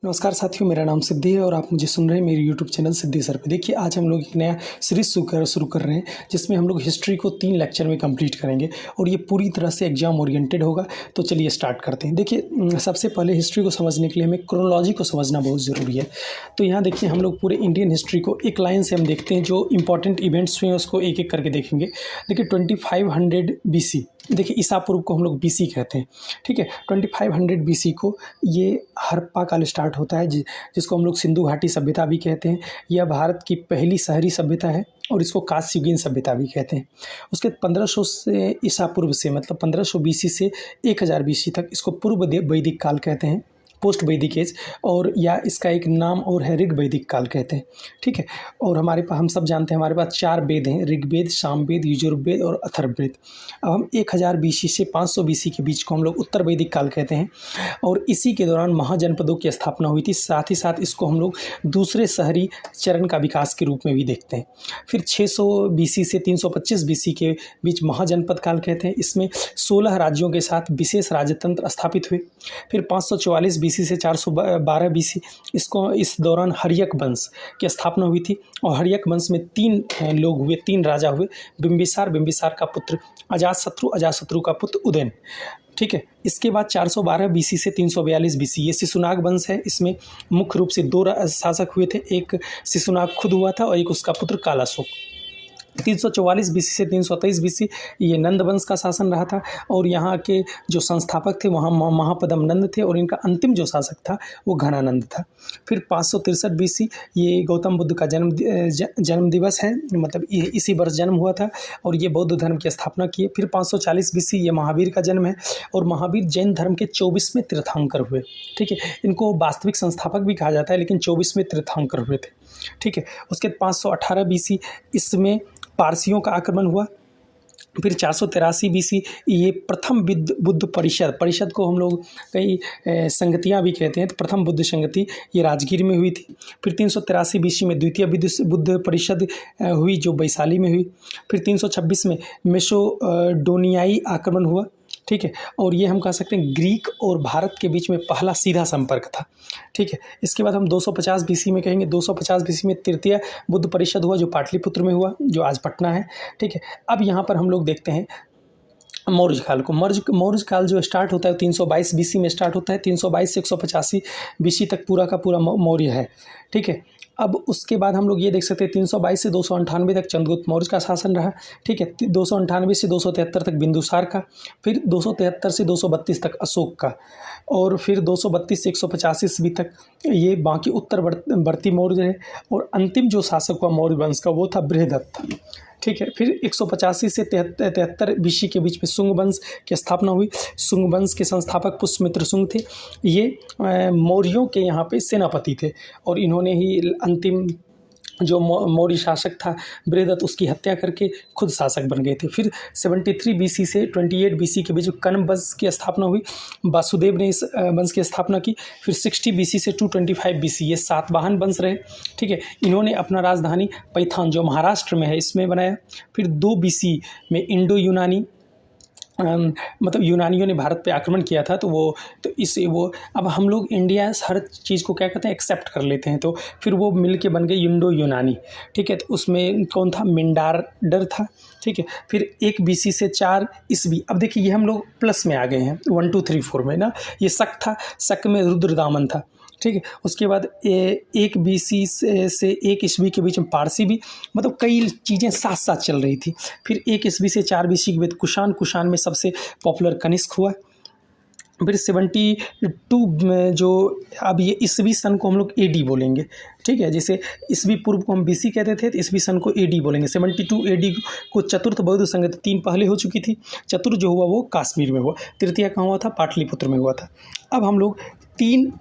नमस्कार साथियों, मेरा नाम सिद्धि है और आप मुझे सुन रहे हैं मेरे यूट्यूब चैनल सिद्धि सर पे। देखिए, आज हम लोग एक नया सीरीज़ शुरू कर रहे हैं जिसमें हम लोग हिस्ट्री को 3 लेक्चर में कंप्लीट करेंगे और ये पूरी तरह से एग्जाम ओरिएंटेड होगा। तो चलिए स्टार्ट करते हैं। देखिए, सबसे पहले हिस्ट्री को समझने के लिए हमें क्रोनोलॉजी को समझना बहुत ज़रूरी है। तो यहाँ देखिए, हम लोग पूरे इंडियन हिस्ट्री को एक लाइन से हम देखते हैं, जो इंपॉर्टेंट इवेंट्स हुए हैं उसको एक एक करके देखेंगे। देखिए 2500 BC, देखिए ईसा पूर्व को हम लोग BC कहते हैं, ठीक है। 2500 BC को ये हड़प्पा काल स्टार्ट होता है, जिसको हम लोग सिंधु घाटी सभ्यता भी कहते हैं। यह भारत की पहली शहरी सभ्यता है और इसको कांस्ययुगीन सभ्यता भी कहते हैं। उसके 1500 से ईसा पूर्व से, मतलब 1500 BC से 1000 BC तक इसको पूर्व वैदिक काल कहते हैं, पोस्ट वैदिक एज, और या इसका एक नाम और है ऋग वैदिक काल कहते हैं, ठीक है। और हमारे पास, हम सब जानते हैं, हमारे पास 4 वेद हैं, ऋग्वेद, सामवेद, यजुर्वेद और अथर्ववेद। अब हम 1000 BC से 500 BC के बीच को हम लोग उत्तर वैदिक काल कहते हैं और इसी के दौरान महाजनपदों की स्थापना हुई थी। साथ ही साथ इसको हम लोग दूसरे शहरी चरण का विकास के रूप में भी देखते हैं। फिर 600 BC से 325 BC के बीच महाजनपद काल कहते हैं। इसमें 16 राज्यों के साथ विशेष राजतंत्र स्थापित हुए। फिर 544 BC से 412 BC, इसको इस दौरान हर्यक वंश की स्थापना हुई थी और हर्यक वंश में 3 लोग हुए, 3 राजा हुए। बिंबिसार का पुत्र अजातशत्रु का पुत्र उदयन, ठीक है। इसके बाद 412 BC से 342 BC ये शिशुनाग वंश है। इसमें मुख्य रूप से 2 शासक हुए थे, एक शिशुनाग खुद हुआ था और एक उसका पुत्र कालाशोक। 344 BC से 323 BC ये नंद वंश का शासन रहा था और यहाँ के जो संस्थापक थे वहाँ महापदम नंद थे और इनका अंतिम जो शासक था वो घनानंद था। फिर 563 BC ये गौतम बुद्ध का जन्म दिवस है, मतलब इसी वर्ष जन्म हुआ था और ये बौद्ध धर्म की स्थापना की। फिर 540 BC ये महावीर का जन्म है और महावीर जैन धर्म के 24वें तीर्थंकर हुए, ठीक है। इनको वास्तविक संस्थापक भी कहा जाता है, लेकिन 24वें तीर्थंकर हुए थे, ठीक है। उसके 518 BC इसमें पारसियों का आक्रमण हुआ। फिर 483 BC ये प्रथम बुद्ध परिषद को हम लोग कई संगतियाँ भी कहते हैं, तो प्रथम बुद्ध संगति ये राजगीर में हुई थी। फिर 383 BC में द्वितीय बुद्ध परिषद हुई, जो वैशाली में हुई। फिर 326 में मेसोडोनियाई आक्रमण हुआ, ठीक है। और ये हम कह सकते हैं ग्रीक और भारत के बीच में पहला सीधा संपर्क था, ठीक है। इसके बाद हम 250 BC में कहेंगे। 250 BC में तृतीय बुद्ध परिषद हुआ, जो पाटलिपुत्र में हुआ, जो आज पटना है, ठीक है। अब यहाँ पर हम लोग देखते हैं मौर्य काल को। मौर्य काल जो स्टार्ट होता है 322 BC में स्टार्ट होता है। 322 से 185 BC तक पूरा का पूरा मौर्य है, ठीक है। अब उसके बाद हम लोग ये देख सकते हैं 322 से 298 तक चंद्रगुप्त मौर्य का शासन रहा, ठीक है। 298 से 273 तक बिंदुसार का। फिर 273 से 232 तक अशोक का और फिर 232 से 185 ईस्वी तक ये बाकी उत्तरवर्ती मौर्य है। और अंतिम जो शासक हुआ मौर्य वंश का वो था बृहदत्त, ठीक है। फिर 185 से 73 BC के बीच में शुंग वंश की स्थापना हुई। शुंग वंश के संस्थापक पुष्यमित्र शुंग थे। ये मौर्यों के यहाँ पे सेनापति थे और इन्होंने ही अंतिम जो मौर्य शासक था बृहदत्त, उसकी हत्या करके खुद शासक बन गए थे। फिर 73 BC से 28 BC के बीच कण्व वंश की स्थापना हुई। वासुदेव ने इस वंश की स्थापना की। फिर 60 BC से 225 BC ये सातवाहन वंश रहे, ठीक है। इन्होंने अपना राजधानी पैठान, जो महाराष्ट्र में है, इसमें बनाया। फिर 2 BC में इंडो यूनानी, मतलब यूनानियों ने भारत पे आक्रमण किया था, तो अब हम लोग इंडिया हर चीज़ को क्या कहते हैं, एक्सेप्ट कर लेते हैं, तो फिर वो मिल के बन गए इंडो यूनानी, ठीक है। तो उसमें कौन था, मिंडारडर था, ठीक है। फिर 1 BC से 4 ईस्वी, अब देखिए ये हम लोग प्लस में आ गए हैं 1 2 3 4 में ना। ये शक था, शक में रुद्रदामन था, ठीक है। उसके बाद 1 BC से 1 ईस्वी के बीच में पारसी भी, मतलब कई चीज़ें साथ साथ चल रही थी। फिर 1 ईस्वी से 4 BC के बाद कुषाण में सबसे पॉपुलर कनिष्क हुआ। फिर 72 में जो, अब ये ईस्वी सन को हम लोग AD बोलेंगे, ठीक है। जैसे ईस्वी पूर्व को हम BC कहते थे, तो ईस्वी सन को AD बोलेंगे। 72 AD को चतुर्थ बौद्ध संगति 3 पहले हो चुकी थी। चतुर्थ जो हुआ वो कश्मीर में हुआ, तृतीय कहाँ हुआ था, पाटलिपुत्र में हुआ था। अब हम लोग 3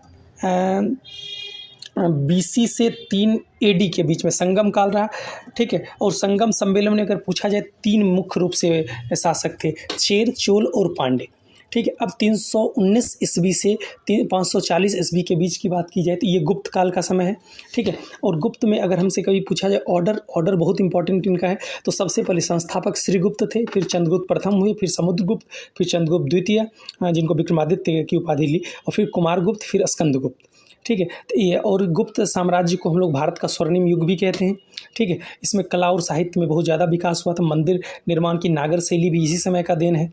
BC से 3 AD के बीच में संगम काल रहा, ठीक है। और संगम सम्मेलन में अगर पूछा जाए 3 मुख्य रूप से शासक थे, चेर, चोल और पांडे, ठीक है। अब 319 ईस्वी से 540 ईस्वी के बीच की बात की जाए तो ये गुप्त काल का समय है, ठीक है। और गुप्त में अगर हमसे कभी पूछा जाए ऑर्डर बहुत इंपॉर्टेंट इनका है, तो सबसे पहले संस्थापक श्रीगुप्त थे, फिर चंद्रगुप्त प्रथम हुए, फिर समुद्रगुप्त, फिर चंद्रगुप्त द्वितीय, जिनको विक्रमादित्य की उपाधि ली, और फिर कुमारगुप्त, फिर स्कंदगुप्त, ठीक है। तो ये और गुप्त साम्राज्य को हम लोग भारत का स्वर्णिम युग भी कहते हैं, ठीक है। इसमें कला और साहित्य में बहुत ज़्यादा विकास हुआ था। मंदिर निर्माण की नागर शैली भी इसी समय का देन है।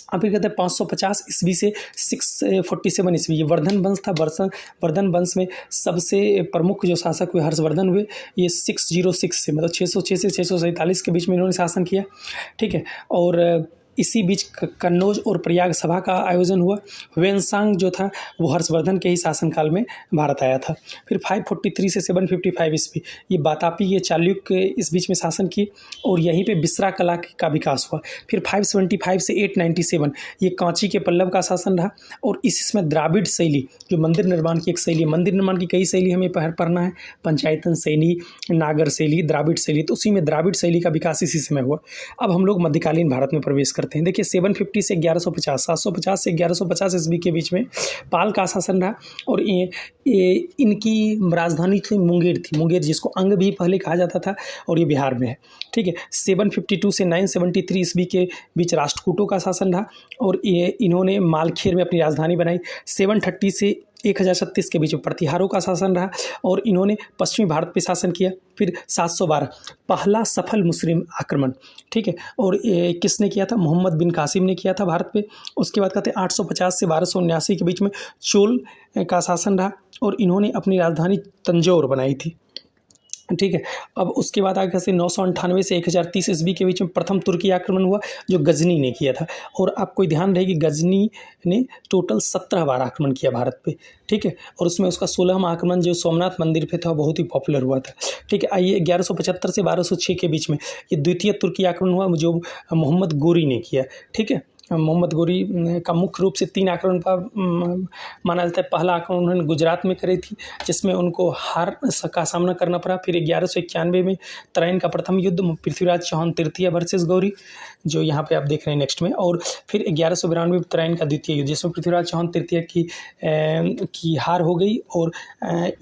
अब फिर कहते हैं 550 ईस्वी से 647 ईस्वी, ये वर्धन वंश था। वर्धन वंश में सबसे प्रमुख जो शासक हुए हर्षवर्धन हुए। ये 606 से मतलब 606 से 647 के बीच में इन्होंने शासन किया, ठीक है। और इसी बीच कन्नौज और प्रयाग सभा का आयोजन हुआ। ह्वेनसांग जो था वो हर्षवर्धन के ही शासनकाल में भारत आया था। फिर 543 से 755 ईस्वी, ये बातापी ये चालुक्य इस बीच में शासन किए और यहीं पे बिसरा कला का विकास हुआ। फिर 575 से 897 ये कांची के पल्लव का शासन रहा और इसमें द्राविड़ शैली जो मंदिर निर्माण की एक शैली, मंदिर निर्माण की कई शैली हमें पढ़ना है, पंचायतन शैली, नागर शैली, द्राविड़ शैली, तो उसी में द्राविड़ शैली का विकास इसी समय हुआ। अब हम लोग मध्यकालीन भारत में प्रवेश करते हैं। देखिए 750 से 1150, 750 से 1150 ईस्वी के बीच में पाल का शासन रहा और ये इनकी राजधानी थी मुंगेर थी, मुंगेर जिसको अंग भी पहले कहा जाता था और ये बिहार में है, ठीक है। 752 से 973 ईस्वी के बीच राष्ट्रकूटों का शासन रहा और ये इन्होंने मालखेर में अपनी राजधानी बनाई। 730 से 1036 के बीच में प्रतिहारों का शासन रहा और इन्होंने पश्चिमी भारत पे शासन किया। फिर 712 पहला सफल मुस्लिम आक्रमण, ठीक है, और ये किसने किया था? मोहम्मद बिन कासिम ने किया था भारत पे। उसके बाद कहते हैं 850 से 1279 के बीच में चोल का शासन रहा और इन्होंने अपनी राजधानी तंजौर बनाई थी, ठीक है। अब उसके बाद आगे से 998 से 1030 ईस्वी के बीच में प्रथम तुर्की आक्रमण हुआ जो गजनी ने किया था और आपको ध्यान रहे कि गजनी ने टोटल 17 बार आक्रमण किया भारत पे, ठीक है। और उसमें उसका 16वां आक्रमण जो सोमनाथ मंदिर पे था बहुत ही पॉपुलर हुआ था, ठीक है। आइए 1175 से 1206 के बीच में ये द्वितीय तुर्की आक्रमण हुआ जो मोहम्मद गोरी ने किया, ठीक है। मोहम्मद गोरी का मुख्य रूप से 3 आक्रमण का माना जाता है। पहला आक्रमण उन्होंने गुजरात में करी थी जिसमें उनको हार का सामना करना पड़ा। फिर 1191 में तराइन का प्रथम युद्ध पृथ्वीराज चौहान तृतीय वर्सेस गौरी, जो यहाँ पे आप देख रहे हैं नेक्स्ट में। और फिर 1192 में तराइन का द्वितीय युद्ध जिसमें पृथ्वीराज चौहान तृतीय की हार हो गई और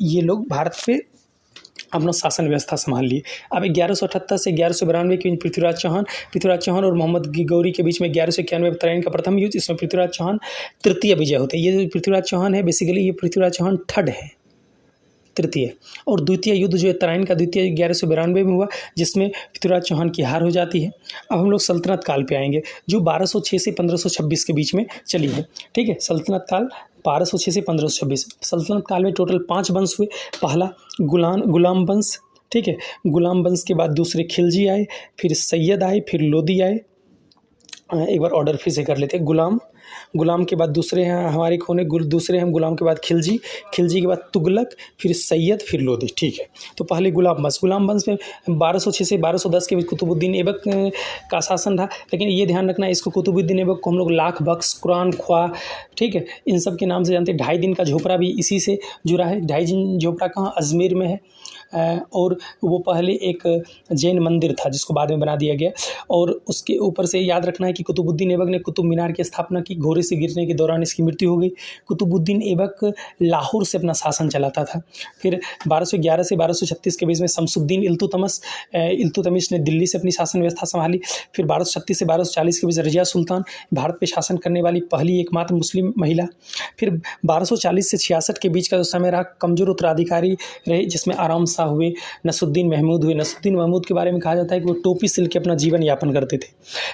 ये लोग भारत पे अपना शासन व्यवस्था संभाल लिए। अब 1178 से 1192 के बीच पृथ्वीराज चौहान और मोहम्मद गौरी के बीच में 1191 में तराइन का प्रथम युद्ध, इसमें पृथ्वीराज चौहान तृतीय विजय होते हैं। ये जो पृथ्वीराज चौहान है बेसिकली ये पृथ्वीराज चौहान थर्ड है, तृतीय। और द्वितीय युद्ध जो है तराइन का द्वितीय 1192 में हुआ जिसमें पृथ्वीराज चौहान की हार हो जाती है। अब हम लोग सल्तनत काल पे आएंगे जो 1206 से 1526 के बीच में चली है, ठीक है। सल्तनत काल 1206 से 1526। सल्तनत काल में टोटल 5 वंश हुए। पहला गुलाम वंश, ठीक है। गुलाम वंश के बाद दूसरे खिलजी आए, फिर सैयद आए, फिर लोदी आए। एक बार ऑर्डर फिर से कर लेते हैं। गुलाम के बाद दूसरे हैं हमारे खोने, दूसरे हैं गुलाम के बाद खिलजी के बाद तुगलक, फिर सैयद, फिर लोदी, ठीक है। तो पहले गुलाम वंश में 1206 से 1210 के बीच कुतुबुद्दीन ऐबक का शासन था। लेकिन ये ध्यान रखना इसको कुतुबुद्दीन ऐबक को हम लोग लाख बख्श, कुरान ख्वा, ठीक है, इन सब के नाम से जानते हैं। 2.5 दिन का झोपड़ा भी इसी से जुड़ा है। 2.5 दिन झोपड़ा कहाँ? अजमेर में है। और वो पहले एक जैन मंदिर था जिसको बाद में बना दिया गया। और उसके ऊपर से याद रखना है कि कुतुबुद्दीन ऐबक ने कुतुब मीनार की स्थापना की। घोड़े से गिरने के दौरान इसकी मृत्यु हो गई। कुतुबुद्दीन ऐबक लाहौर से अपना शासन चलाता था। फिर 1211 से 1236 के बीच में शमसुद्दीन इल्तुतमिश ने दिल्ली से अपनी शासन व्यवस्था संभाली। फिर 1236 से 1240 के बीच रजिया सुल्तान भारत पे शासन करने वाली पहली एकमात्र मुस्लिम महिला। फिर 1240 से 66 के बीच का जो समय रहा कमजोर उत्तराधिकारी रहे जिसमें आराम हुए, नसरुद्दीन महमूद हुए। नसरुद्दीन महमूद के बारे में कहा जाता है कि वो टोपी सिल के अपना जीवन यापन करते थे।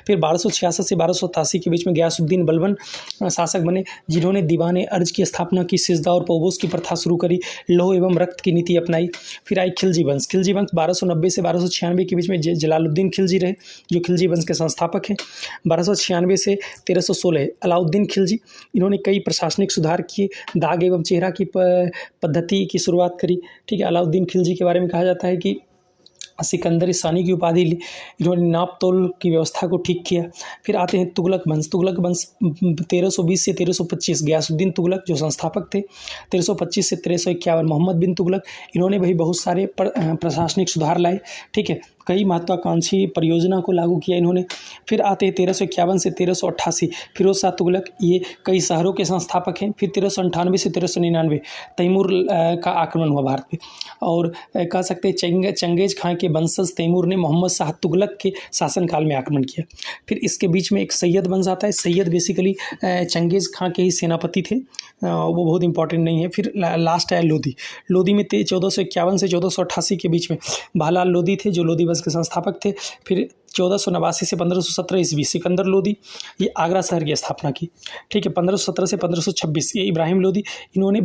फिर 1266 से 1287 के बीच में गयासुद्दीन बलबन शासक बने जिन्होंने दीवाने अर्ज की स्थापना की, सिजदा और पौबोस की प्रथा शुरू करी, लौह एवं रक्त की नीति अपनाई। फिर आई खिलजी वंश 1290 से 1296 के बीच में जलालुद्दीन खिलजी रहे जो खिलजी वंश के संस्थापक हैं। 1296 से 1316 अलाउद्दीन खिलजी, इन्होंने कई प्रशासनिक सुधार किए, दाग एवं चेहरा की पद्धति की शुरुआत करी, ठीक है। अलाउद्दीन खिलजी के बारे में कहा जाता है कि सिकंदर सानी की उपाधि ली, इन्होंने नाप तोल की व्यवस्था को ठीक किया। फिर आते हैं तुगलक वंश 1320 से 1325 गयासुद्दीन तुगलक जो संस्थापक थे। 1325 से 1351 मोहम्मद बिन तुगलक, इन्होंने भी बहुत सारे प्रशासनिक सुधार लाए, ठीक है। कई महत्वाकांक्षी परियोजना को लागू किया इन्होंने। फिर आते हैं 1351 से 1388, फिरोज शाह तुगलक, ये कई शहरों के संस्थापक हैं। फिर 1398 से 1399 तैमूर का आक्रमण हुआ भारत पे, और कह सकते हैं चंगेज खां के वंशज तैमूर ने मोहम्मद शाह तुगलक के शासनकाल में आक्रमण किया। फिर इसके बीच में एक सैयद वंश आता है। सैयद बेसिकली चंगेज खां के ही सेनापति थे, वो बहुत इंपॉर्टेंट नहीं है। फिर लास्ट आया लोधी। लोधी में 1451 से 1488 के बीच में भालाल लोधी थे, जो लोधी वंश के संस्थापक थे। फिर 1489 से 1517 ईस्वी सिकंदर लोधी, ये आगरा शहर की स्थापना की। ठीक है, 1517 से 1526 ये इब्राहिम लोधी। इन्होंने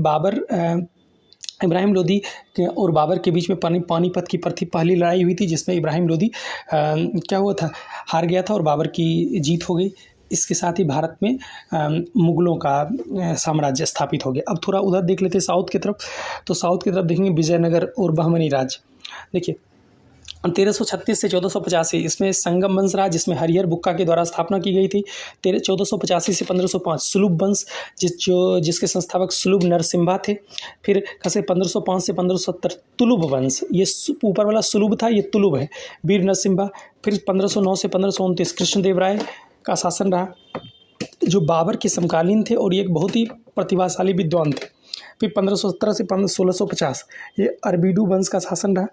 इब्राहिम लोधी और बाबर के बीच में पानीपत की पहली लड़ाई हुई थी, जिसमें इब्राहिम लोधी क्या हुआ था, हार गया था और बाबर की जीत हो गई। इसके साथ ही भारत में मुगलों का साम्राज्य स्थापित हो गया। अब थोड़ा उधर देख लेते हैं साउथ की तरफ। तो साउथ की तरफ देखेंगे विजयनगर और बहमनी राज्य। देखिए 1336 से 1485 इसमें संगम वंश रहा, जिसमें बुक्का के द्वारा स्थापना की गई थी। 1485 से 1505 सुलुभ वंश, जिसके संस्थापक सुलुभ नरसिम्हा थे। फिर कैसे 1505 से 1570 तुलुभ वंश, ये ऊपर वाला सुलुभ था, ये तुलुभ है, वीर नरसिम्हा। फिर 1509 से 1529 कृष्णदेव राय का शासन रहा, जो बाबर के समकालीन थे और ये एक बहुत ही प्रतिभाशाली विद्वान थे। फिर 1517 से 1650 ये अरबीडू वंश का शासन रहा।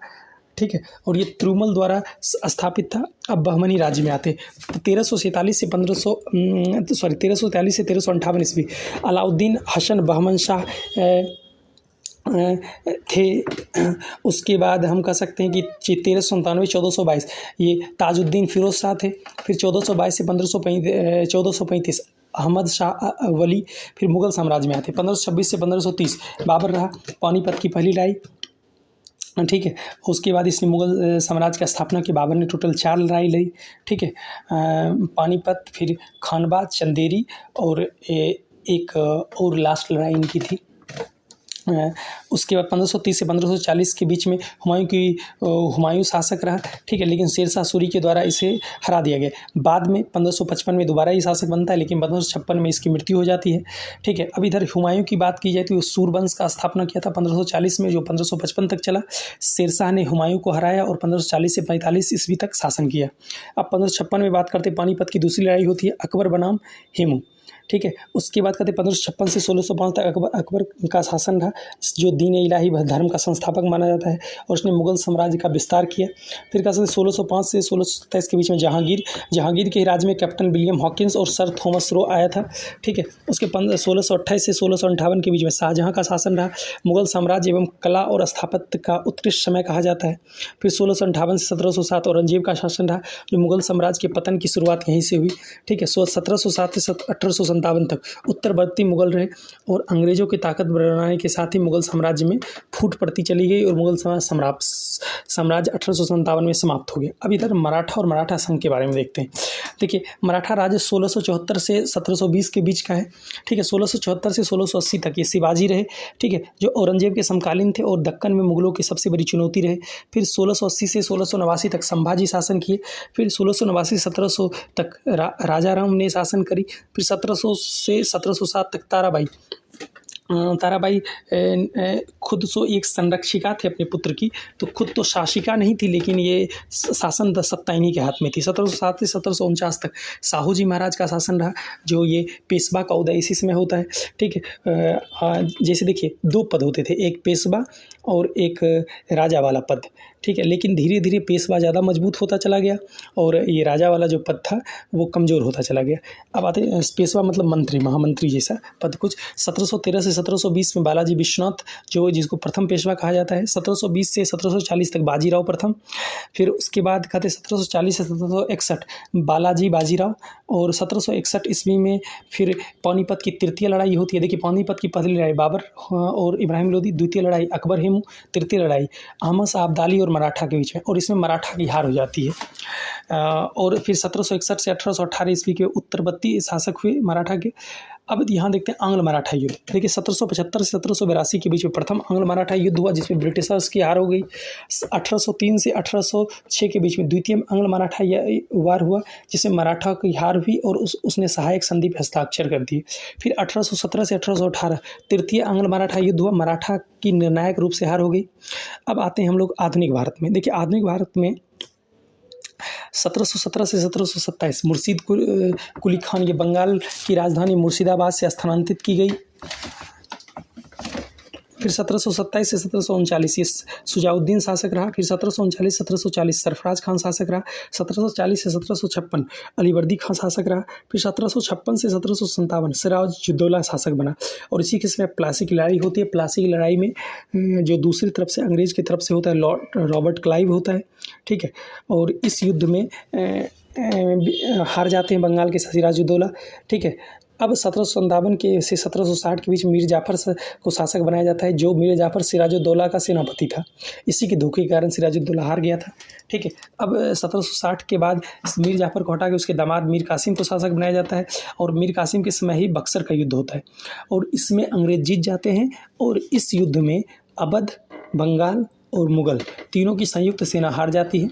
ठीक है, और ये तिरुमल द्वारा स्थापित था। अब बहमनी राज्य में आते 1343 से 1358 ईस्वी अलाउद्दीन हसन बहमन शाह थे। उसके बाद हम कह सकते हैं कि 1397-1422 ये ताजुद्दीन फिरोज शाह थे। फिर 1422 से 1435 अहमद शाह वली। फिर मुगल साम्राज्य में आते 1526 से 1530 बाबर रहा, पानीपत की पहली लड़ाई। ठीक है, उसके बाद इसने मुगल साम्राज्य की स्थापना की। बाबर ने टोटल 4 लड़ाई लड़ी। ठीक है, पानीपत, फिर खानबाद, चंदेरी और एक और लास्ट लड़ाई इनकी थी। उसके बाद 1530 से 1540 के बीच में हुमायूं शासक रहा। ठीक है, लेकिन शेरशाह सूरी के द्वारा इसे हरा दिया गया। बाद में 1555 में दोबारा ही शासक बनता है, लेकिन 1556 में इसकी मृत्यु हो जाती है। ठीक है, अब इधर हुमायूं की बात की जाए तो सूरवंश का स्थापना किया था 1540 में, जो 1555 तक चला। शेरशाह ने हुमायूं को हराया और 1540 से 45 ईस्वी तक शासन किया। अब 1556 में बात करते पानीपत की दूसरी लड़ाई होती है, अकबर बनाम हेमू। ठीक है, उसके बाद कहते 1556 से 1605 तक अकबर का शासन रहा, जो दीन इलाही धर्म का संस्थापक माना जाता है, और उसने मुगल साम्राज्य का विस्तार किया। फिर कहते 1605 से 1627 के बीच में जहांगीर के राज्य में कैप्टन विलियम हॉकिंस और सर थॉमस रो आया था। ठीक है, उसके 1628 से 1658 के बीच में शाहजहां का शासन रहा। मुगल साम्राज्य एवं कला और स्थापत्य का उत्कृष्ट समय कहा जाता है। फिर 1658 से 1707 औरंगजेब का शासन रहा, जो मुगल साम्राज्य के पतन की शुरुआत यहीं से हुई। ठीक है, 1707 से 1857 तक उत्तरवर्ती मुगल रहे, और अंग्रेजों की ताकत बढ़ाने के साथ ही मुगल साम्राज्य में फूट पड़ती चली गई और मुगल साम्राज्य 1857 में समाप्त हो गया। अब इधर मराठा और मराठा संघ के बारे में देखते हैं। देखिए, मराठा राज्य 1674 से 1720 के बीच का है। ठीक है, 1674 से 1680 तक ये शिवाजी रहे। ठीक है, जो औरंगजेब के समकालीन थे और दक्कन में मुगलों की सबसे बड़ी चुनौती रहे। फिर 1680 से 1689 तक संभाजी शासन किए। फिर 1689 से 1700 तक राजाराम ने शासन करी। फिर 1700 से 1707 तक ताराबाई खुद सो एक संरक्षिका थे अपने पुत्र की, तो खुद तो शासिका नहीं थी, लेकिन ये शासन सत्ता इन्हीं के हाथ में थी। 1707 से 1749 तक साहू जी महाराज का शासन रहा, जो ये पेशवा का उदय इसी समय होता है। ठीक है, जैसे देखिए 2 पद होते थे, एक पेशवा और एक राजा वाला पद। ठीक है, लेकिन धीरे धीरे पेशवा ज़्यादा मजबूत होता चला गया और ये राजा वाला जो पद था वो कमज़ोर होता चला गया। अब आते हैं पेशवा मतलब मंत्री, महामंत्री जैसा पद कुछ। 1713 से 1720 में बालाजी विश्वनाथ, जिसको प्रथम पेशवा कहा जाता है। 1720 से 1740 तक बाजीराव प्रथम। फिर उसके बाद कहते 1740 से 1761 बाजीराव, और 1761 ईस्वी में फिर पानीपत की तृतीय लड़ाई होती है। देखिए, पानीपत की पहली लड़ाई बाबर और इब्राहिम लोदी, द्वितीय लड़ाई अकबर हेमू, तृतीय लड़ाई अहमद शाह अब्दाली और मराठा के बीच में, और इसमें मराठा की हार हो जाती है। और फिर 1761 से 1818 ईस्वी के उत्तरवर्ती शासक हुए मराठा के। अब यहाँ देखते हैं आंग्ल मराठा युद्ध। देखिए 1775 से 1782 के बीच में प्रथम आंग्ल मराठा युद्ध हुआ, जिसमें ब्रिटिशर्स की हार हो गई। 1803 से 1806 के बीच में द्वितीय आंग्ल मराठा वार हुआ, जिसमें मराठा की हार हुई और उसने सहायक संधि पर हस्ताक्षर कर दिए। फिर 1817 से 1818 तृतीय आंग्ल मराठा युद्ध हुआ, मराठा की निर्णायक रूप से हार हो गई। अब आते हैं हम लोग आधुनिक भारत में। देखिए, आधुनिक भारत में 1717 से 1727 मुर्शीद कुली खान, ये बंगाल की राजधानी मुर्शिदाबाद से स्थानांतरित की गई। फिर 1727 से 1739 ये सुजाउद्दीन शासक रहा। फिर 1739 1740 सरफराज खान शासक रहा। 1740 से 1756 अलीवर्दी खान शासक रहा। फिर 1756 से 1757 सिराजुद्दौला शासक बना। और इसी के समय प्लासी की लड़ाई होती है। प्लासी की लड़ाई में जो दूसरी तरफ से अंग्रेज की तरफ से होता है लॉर्ड रॉबर्ट क्लाइव होता है, ठीक है। और इस युद्ध में हार जाते हैं बंगाल के सिराजुद्दौला, ठीक है। अब 1757 के से 1760 के बीच मीर जाफ़र को शासक बनाया जाता है, जो मीर जाफ़र सिराजुद्दौला का सेनापति था। इसी के धोखे के कारण सिराजुद्दौला हार गया था, ठीक है। अब 1760 के बाद मीर जाफ़र को हटा के उसके दामाद मीर कासिम को शासक बनाया जाता है। और मीर कासिम के समय ही बक्सर का युद्ध होता है और इसमें अंग्रेज जीत जाते हैं। और इस युद्ध में अवध, बंगाल और मुग़ल तीनों की संयुक्त सेना हार जाती है।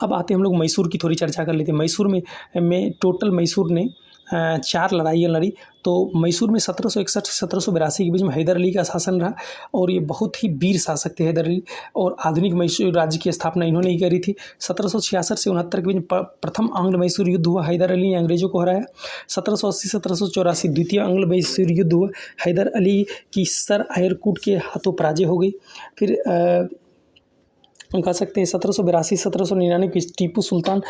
अब आते हैं हम लोग मैसूर की थोड़ी चर्चा कर लेते हैं। मैसूर में टोटल मैसूर ने 4 लड़ाइयाँ लड़ी। तो मैसूर में 1761 से 1782 के बीच में हैदर अली का शासन रहा और ये बहुत ही वीर शासक थे हैदर अली। और आधुनिक मैसूर राज्य की स्थापना इन्होंने ही करी थी। 1766 से 69 के बीच में प्रथम आंग्ल मैसूर युद्ध हुआ, हैदर अली ने अंग्रेजों को हराया। 1780 से 1784 द्वितीय आंग्ल मैसूर युद्ध हुआ, हैदर अली की सर आयरकूट के हाथों पराजय हो गई। फिर हम कह सकते हैं 1782 1799 की टीपू सुल्तान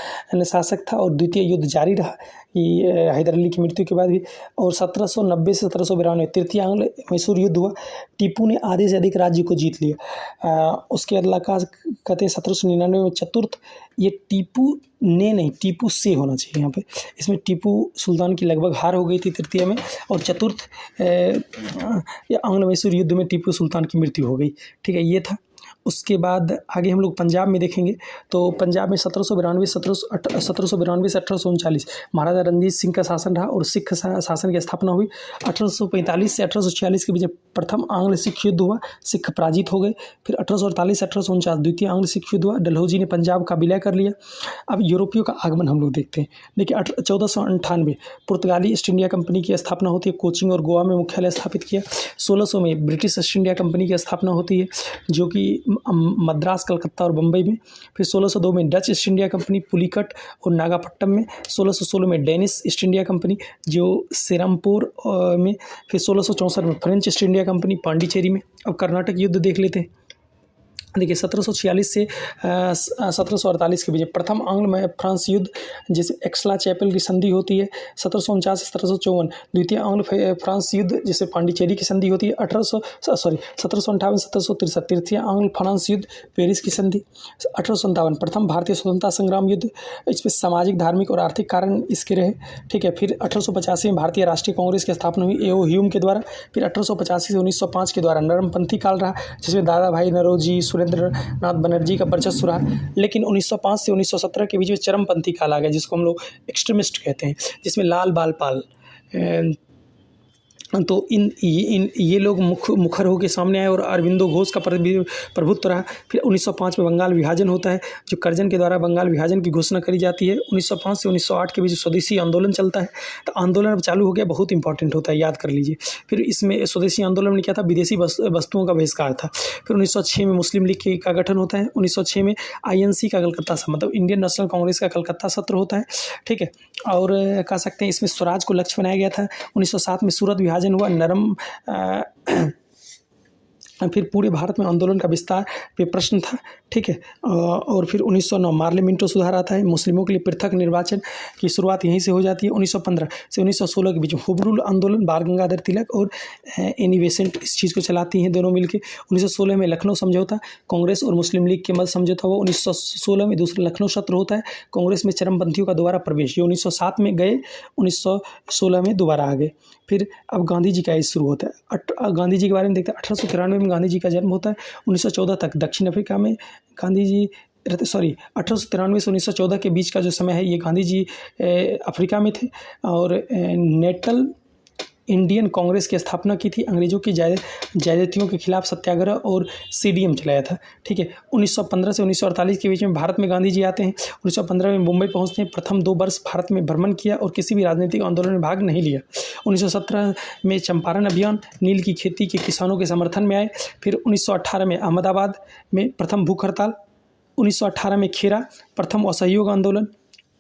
शासक था और द्वितीय युद्ध जारी रहा ये हैदर अली की मृत्यु के बाद भी। और 1790 से 1792 तृतीय आंग्ल मैसूर युद्ध हुआ। टीपू ने आधे से अधिक राज्य को जीत लिया। उसके अलावा कहते हैं 1799 में चतुर्थ, ये टीपू ने नहीं, टीपू से होना चाहिए यहाँ पे। इसमें टीपू सुल्तान की लगभग हार हो गई थी तृतीय में। और चतुर्थ आंग्ल मैसूर युद्ध में टीपू सुल्तान की मृत्यु हो गई, ठीक है। ये था। उसके बाद आगे हम लोग पंजाब में देखेंगे। तो पंजाब में 1792 से 1839 महाराजा रणजीत सिंह का शासन रहा और सिख शासन की स्थापना हुई। 1845 से 1846 के बीच प्रथम आंग्ल सिख युद्ध हुआ, सिख पराजित हो गए। फिर 1848 से 1849 द्वितीय आंग्ल सिख युद्ध हुआ, डलहौजी ने पंजाब का विलय कर लिया। अब यूरोपियों का आगमन हम लोग देखते हैं। देखिए 1498 पुर्तगाली ईस्ट इंडिया कंपनी की स्थापना होती है, कोचिंग और गोवा में मुख्यालय स्थापित किया। 1600 में ब्रिटिश ईस्ट इंडिया कंपनी की स्थापना होती है, जो कि मद्रास, कलकत्ता और बम्बई में। फिर 1602 में Dutch east India company Pulicat और नागापट्टनम में। 1616 में डेनिश ईस्ट इंडिया कंपनी जो सेरमपुर में। फिर 1664 में French east India company Pondicherry में। अब कर्नाटक युद्ध देख लेते हैं। देखिए 1746 से 1748 के बीच प्रथम आंग्ल फ्रांस युद्ध, जिसे एक्सला चैपल की संधि होती है। 1749 से 1754 द्वितीय आंग्ल फ्रांस युद्ध, जिसे पांडिचेरी की संधि होती है। 1758 1763 तृतीय आंग्ल फ्रांस युद्ध, पेरिस की संधि। 1857 प्रथम भारतीय स्वतंत्रता संग्राम युद्ध, इसमें सामाजिक, धार्मिक और आर्थिक कारण इसके रहे, ठीक है। फिर 1885 में भारतीय राष्ट्रीय कांग्रेस की स्थापना हुई ए.ओ. ह्यूम के द्वारा। फिर 1885 से 1905 के द्वारा नरमपंथी काल रहा, जिसमें दादा भाई नौरोजी, सुरेंद्रनाथ बनर्जी का वर्चस्व रहा। लेकिन 1905 से 1917 के बीच में चरमपंथी काल आ गया, जिसको हम लोग एक्सट्रीमिस्ट कहते हैं, जिसमें लाल बाल पाल तो ये लोग मुखर होकर सामने आए और अरविंदो घोष का प्रभुत्व रहा। फिर 1905 में बंगाल विभाजन होता है, जो कर्जन के द्वारा बंगाल विभाजन की घोषणा करी जाती है। 1905 से 1908 के बीच स्वदेशी आंदोलन चलता है। तो आंदोलन अब चालू हो गया, बहुत इंपॉर्टेंट होता है, याद कर लीजिए। फिर इसमें स्वदेशी आंदोलन में क्या था, विदेशी वस्तुओं का बहिष्कार था। फिर 1906 में मुस्लिम लीग का गठन होता है। 1906 में INC का कलकत्ता मतलब इंडियन नेशनल कांग्रेस का कलकत्ता सत्र होता है, ठीक है। और कह सकते हैं इसमें स्वराज को लक्ष्य बनाया गया था। 1907 में सूरत विभाजन हुआ, नरम फिर पूरे भारत में आंदोलन का विस्तार पे प्रश्न था, ठीक है। और फिर 1909 मार्ले मिंटो सुधार आता है, मुस्लिमों के लिए पृथक निर्वाचन की शुरुआत यहीं से हो जाती है। 1915 से 1916 के बीच में होम रूल आंदोलन, बाल गंगाधर तिलक और एनी बेसेंट इस चीज़ को चलाती हैं, दोनों मिलकर। 1916 में लखनऊ समझौता, कांग्रेस और मुस्लिम लीग के मध्य समझौता हुआ। 1916 में दूसरा लखनऊ सत्र होता है, कांग्रेस में चरमपंथियों का दोबारा प्रवेश, ये 1907 में गए, 1916 में दोबारा आ गए। फिर अब गांधी जी का एज शुरू होता है। गांधी जी के बारे में देखते हैं। 1893 में गांधी जी का जन्म होता है। 1914 तक दक्षिण अफ्रीका में गांधी जी 1893 से 1914 के बीच का जो समय है, ये गांधी जी अफ्रीका में थे और नेटल इंडियन कांग्रेस की स्थापना की थी। अंग्रेजों की ज्यादतियों के खिलाफ सत्याग्रह और CDM चलाया था, ठीक है। 1915 से 1948 के बीच में भारत में गांधी जी आते हैं। 1915 में मुंबई पहुंचते हैं, प्रथम 2 वर्ष भारत में भ्रमण किया और किसी भी राजनीतिक आंदोलन में भाग नहीं लिया। 1917 में चंपारण अभियान, नील की खेती के किसानों के समर्थन में आए। फिर 1918 में अहमदाबाद में प्रथम भूख हड़ताल, 1918 में खेरा प्रथम असहयोग आंदोलन,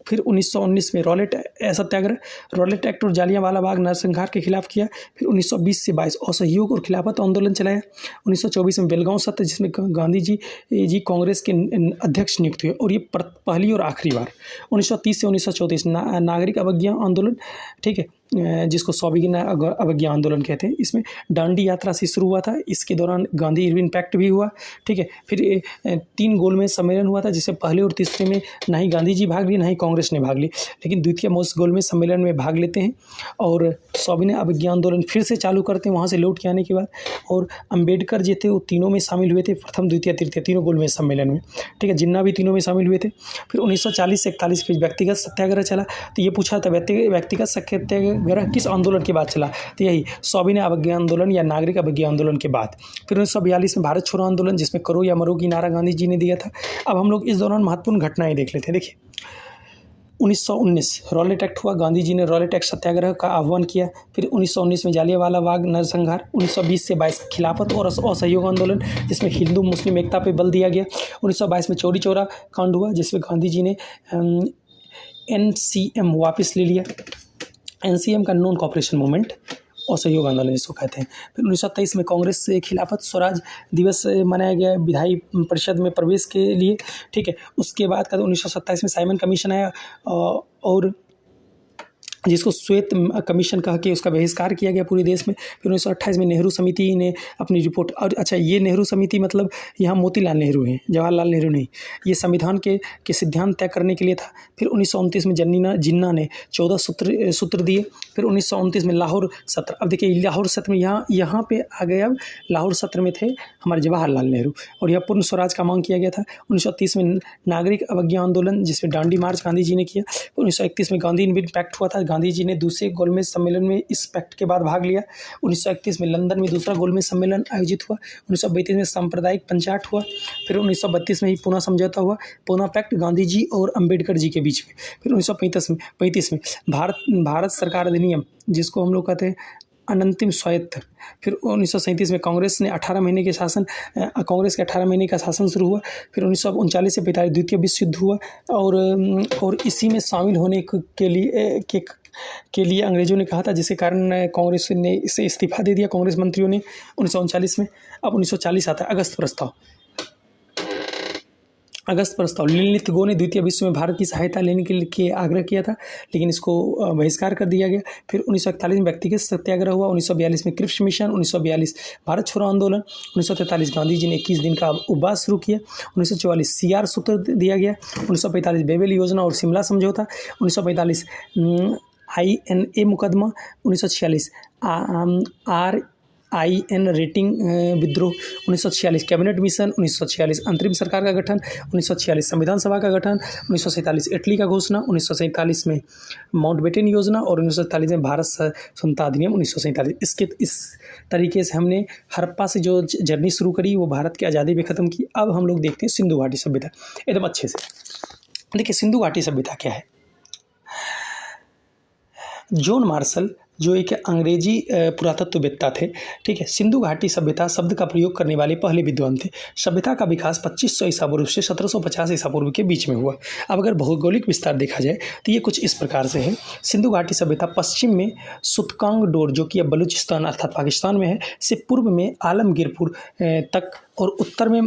फिर 1919 में रॉलेट सत्याग्रह, रॉलेट एक्ट और जालियांवाला बाग नरसंहार के खिलाफ किया। फिर 1920 से 22 असहयोग और खिलाफत आंदोलन चलाया। 1924 में बेलगांव सत्य, जिसमें गांधी जी कांग्रेस के अध्यक्ष नियुक्त हुए, और ये पहली और आखिरी बार। 1930 से 1934 नागरिक अवज्ञा आंदोलन, ठीक है, जिसको सविनय अवज्ञा आंदोलन कहते हैं। इसमें दांडी यात्रा से शुरू हुआ था, इसके दौरान गांधी इरविन पैक्ट भी हुआ, ठीक है। फिर 3 गोलमेज सम्मेलन हुआ था, जिसमें पहले और तीसरे में ना ही गांधी जी भाग लिए ना ही कांग्रेस ने भाग ली, लेकिन द्वितीय गोलमेज सम्मेलन में भाग लेते हैं और सविनय अवज्ञा आंदोलन फिर से चालू करते हैं वहाँ से लौट के आने के बाद। और अम्बेडकर जो थे वो तीनों में शामिल हुए थे, प्रथम द्वितीय तृतीय तीनों गोलमेज सम्मेलन में, ठीक है। जिन्ना भी तीनों में शामिल हुए थे। फिर 1940 से 41 के व्यक्तिगत सत्याग्रह चला। तो ये पूछा था व्यक्तिगत सत्याग्रह किस आंदोलन के बाद चला, तो यही सविनय अवज्ञा आंदोलन या नागरिक अवज्ञा आंदोलन के बाद। फिर 1942 में भारत छोड़ो आंदोलन, जिसमें करो या मरो की नारा गांधी जी ने दिया था। अब हम लोग इस दौरान महत्वपूर्ण घटनाएं देख लेते हैं। देखिए 1919 रॉलेट एक्ट हुआ, गांधी जी ने रॉलेट एक्ट सत्याग्रह का आह्वान किया। फिर 1919 में जालियांवाला बाग नरसंहार। 1920 से 22 खिलाफत और असहयोग आंदोलन, जिसमें हिंदू मुस्लिम एकता पे बल दिया गया। 1922 में चौरी चौरा कांड हुआ, जिसमें गांधी जी ने NCM वापस ले लिया। NCM का नॉन कॉपरेशन मूवमेंट, असहयोग आंदोलन जिसको कहते हैं। फिर 1923 में कांग्रेस से खिलाफत स्वराज दिवस मनाया गया विधायी परिषद में प्रवेश के लिए, ठीक है। उसके बाद का 1927 में साइमन कमीशन आया और जिसको श्वेत कमीशन कह के उसका बहिष्कार किया गया पूरे देश में। फिर 1928 में नेहरू समिति ने अपनी रिपोर्ट, और अच्छा ये नेहरू समिति मतलब यहाँ मोतीलाल नेहरू हैं, जवाहरलाल नेहरू नहीं, ये संविधान के सिद्धांत तय करने के लिए था। फिर 1929 में जिन्ना ने 14 सूत्र दिए। फिर 1929 में लाहौर सत्र। अब देखिए लाहौर सत्र में यहाँ पे आ गए, अब लाहौर सत्र में थे हमारे जवाहरलाल नेहरू, और यह पूर्ण स्वराज का मांग किया गया था। 1930 में नागरिक अवज्ञा आंदोलन, जिसमें दांडी मार्च गांधी जी ने किया। 1931 में गांधी इरविन पैक्ट हुआ था, गांधी जी ने दूसरे गोलमेज सम्मेलन में इस पैक्ट के बाद भाग लिया। 1931 में लंदन में दूसरा गोलमेज सम्मेलन आयोजित हुआ। 1932 में सांप्रदायिक पंचायत हुआ। फिर 1932 में ही पूना समझौता हुआ, पूना पैक्ट गांधी जी और अंबेडकर जी के बीच में। फिर 1935 में भारत सरकार अधिनियम, जिसको हम लोग कहते हैं अनंतिम स्वायत्त। फिर 1937 में कांग्रेस के 18 महीने का शासन शुरू हुआ। फिर 1939 से 45 द्वितीय विश्व युद्ध हुआ, और इसी में शामिल होने के लिए अंग्रेजों ने कहा था, जिसके कारण कांग्रेस ने इसे इस्तीफा दे दिया कांग्रेस मंत्रियों ने 1939 में। अब 1940 आता है अगस्त प्रस्ताव। लीलित गो ने द्वितीय विश्व में भारत की सहायता लेने के लिए आग्रह किया था, लेकिन इसको बहिष्कार कर दिया गया। फिर 1941 में व्यक्तिगत सत्याग्रह हुआ। 1942 में क्रिप्स मिशन। 1942 भारत छोड़ो आंदोलन। 1943 गांधी जी ने 21 दिन का उपवास शुरू किया। 1944 CR सूत्र दिया गया। 1945 बेबेल योजना और शिमला समझौता। 1945 INA मुकदमा। 1946 RIN रेटिंग विद्रोह। 1946 कैबिनेट मिशन। 1946 अंतरिम सरकार का गठन। 1946 संविधान सभा का गठन। 1947 इटली का घोषणा। 1947 में माउंटबेटन योजना, और 1947 में भारत स्वतंत्रता अधिनियम 1947। इस तरीके से हमने हड़प्पा से जो जर्नी शुरू करी वो भारत की आज़ादी में ख़त्म की। अब हम लोग देखते हैं सिंधु घाटी सभ्यता एकदम अच्छे से। देखिए सिंधु घाटी सभ्यता क्या है। जॉन मार्शल जो एक अंग्रेजी पुरातत्ववेत्ता थे, ठीक है, सिंधु घाटी सभ्यता शब्द का प्रयोग करने वाले पहले विद्वान थे। सभ्यता का विकास 2500 ईसा पूर्व से 1750 ईसा पूर्व के बीच में हुआ। अब अगर भौगोलिक विस्तार देखा जाए तो ये कुछ इस प्रकार से है। सिंधु घाटी सभ्यता पश्चिम में सुतकांगडोर, जो कि अब बलूचिस्तान अर्थात पाकिस्तान में है, से पूर्व में आलमगीरपुर तक, और उत्तर में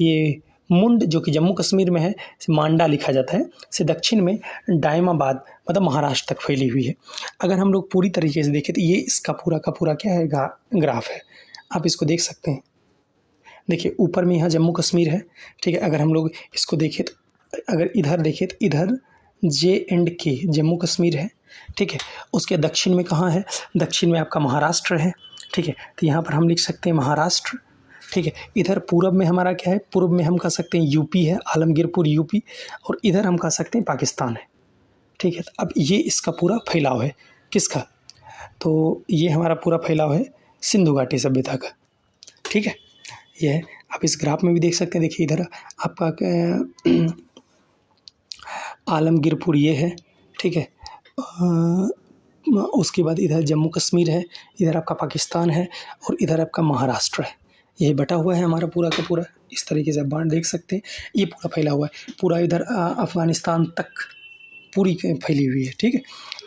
ये मुंड जो कि जम्मू कश्मीर में है, मांडा लिखा जाता है, से दक्षिण में डायमाबाद मतलब महाराष्ट्र तक फैली हुई है। अगर हम लोग पूरी तरीके से देखें तो ये इसका पूरा का पूरा क्या है, ग्राफ है, आप इसको देख सकते हैं। देखिए ऊपर में यहाँ जम्मू कश्मीर है, ठीक है। अगर हम लोग इसको देखें तो अगर इधर देखें तो इधर J&K जम्मू कश्मीर है, ठीक है। उसके दक्षिण में कहाँ है, दक्षिण में आपका महाराष्ट्र है, ठीक है। तो यहाँ पर हम लिख सकते हैं महाराष्ट्र, ठीक है। इधर पूरब में हमारा क्या है, पूर्व में हम कह सकते हैं यूपी है, आलमगीरपुर यूपी, और इधर हम कह सकते हैं पाकिस्तान है, ठीक है। अब ये इसका पूरा फैलाव है किसका, तो ये हमारा पूरा फैलाव है सिंधु घाटी सभ्यता का, ठीक है। ये है, आप इस ग्राफ में भी देख सकते हैं। देखिए इधर आपका आलमगीरपुर ये है, ठीक है। उसके बाद इधर जम्मू कश्मीर है, इधर आपका पाकिस्तान है, और इधर आपका महाराष्ट्र है। यही बटा हुआ है हमारा पूरा का पूरा। इस तरीके से आप बाढ़ देख सकते हैं, ये पूरा फैला हुआ है, पूरा इधर अफ़गानिस्तान तक पूरी फैली हुई है। ठीक है,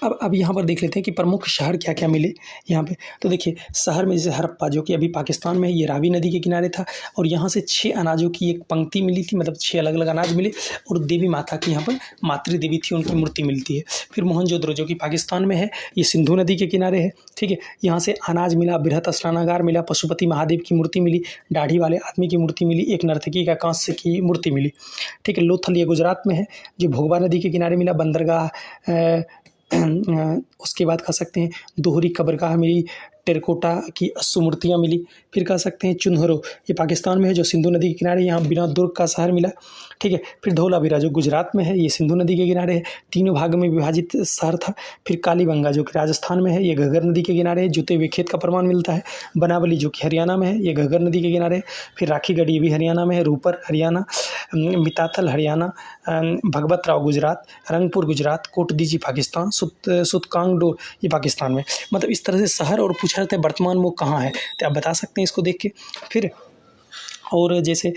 अब यहाँ पर देख लेते हैं कि प्रमुख शहर क्या क्या मिले यहाँ पे। तो देखिए शहर में जैसे हड़प्पा जो कि अभी पाकिस्तान में है, ये रावी नदी के किनारे था और यहाँ से 6 अनाजों की एक पंक्ति मिली थी, मतलब 6 अलग अलग अनाज मिले और देवी माता की यहाँ पर मातृ देवी थी, उनकी मूर्ति मिलती है। फिर मोहनजोदड़ो जो कि पाकिस्तान में है, ये सिंधु नदी के किनारे है। ठीक है, यहाँ से अनाज मिला, बृहत स्नानागार मिला, पशुपति महादेव की मूर्ति मिली, दाढ़ी वाले आदमी की मूर्ति मिली, एक नर्तकी का कांस्य की मूर्ति मिली। ठीक है, लोथल ये गुजरात में है, जो भोगवा नदी के किनारे मिला, बंदरगाह उसके बाद कह सकते हैं दोहरी कब्रगाह मिली, टेराकोटा की 80 मूर्तियाँ मिली। फिर कह सकते हैं चुनहरो, ये पाकिस्तान में है, जो सिंधु नदी के किनारे, यहाँ बिना दुर्ग का शहर मिला। ठीक है, फिर धौलावीरा जो गुजरात में है, ये सिंधु नदी के किनारे है, 3 भाग में विभाजित शहर था। फिर कालीबंगा जो कि राजस्थान में है, ये घग्गर नदी के किनारे है, जुते हुए खेत का प्रमाण मिलता है। बनावली जो कि हरियाणा में है, ये घग्गर नदी के किनारे है। फिर राखीगढ़ी, ये भी हरियाणा में है। रूपर हरियाणा, मिताथल हरियाणा, भगवत राव गुजरात, रंगपुर गुजरात, कोटदीजी पाकिस्तान, सुतकांगडो ये पाकिस्तान में। मतलब इस तरह से शहर, और पूछा जाता है वर्तमान वो कहाँ है, तो आप बता सकते हैं इसको देख के। फिर और जैसे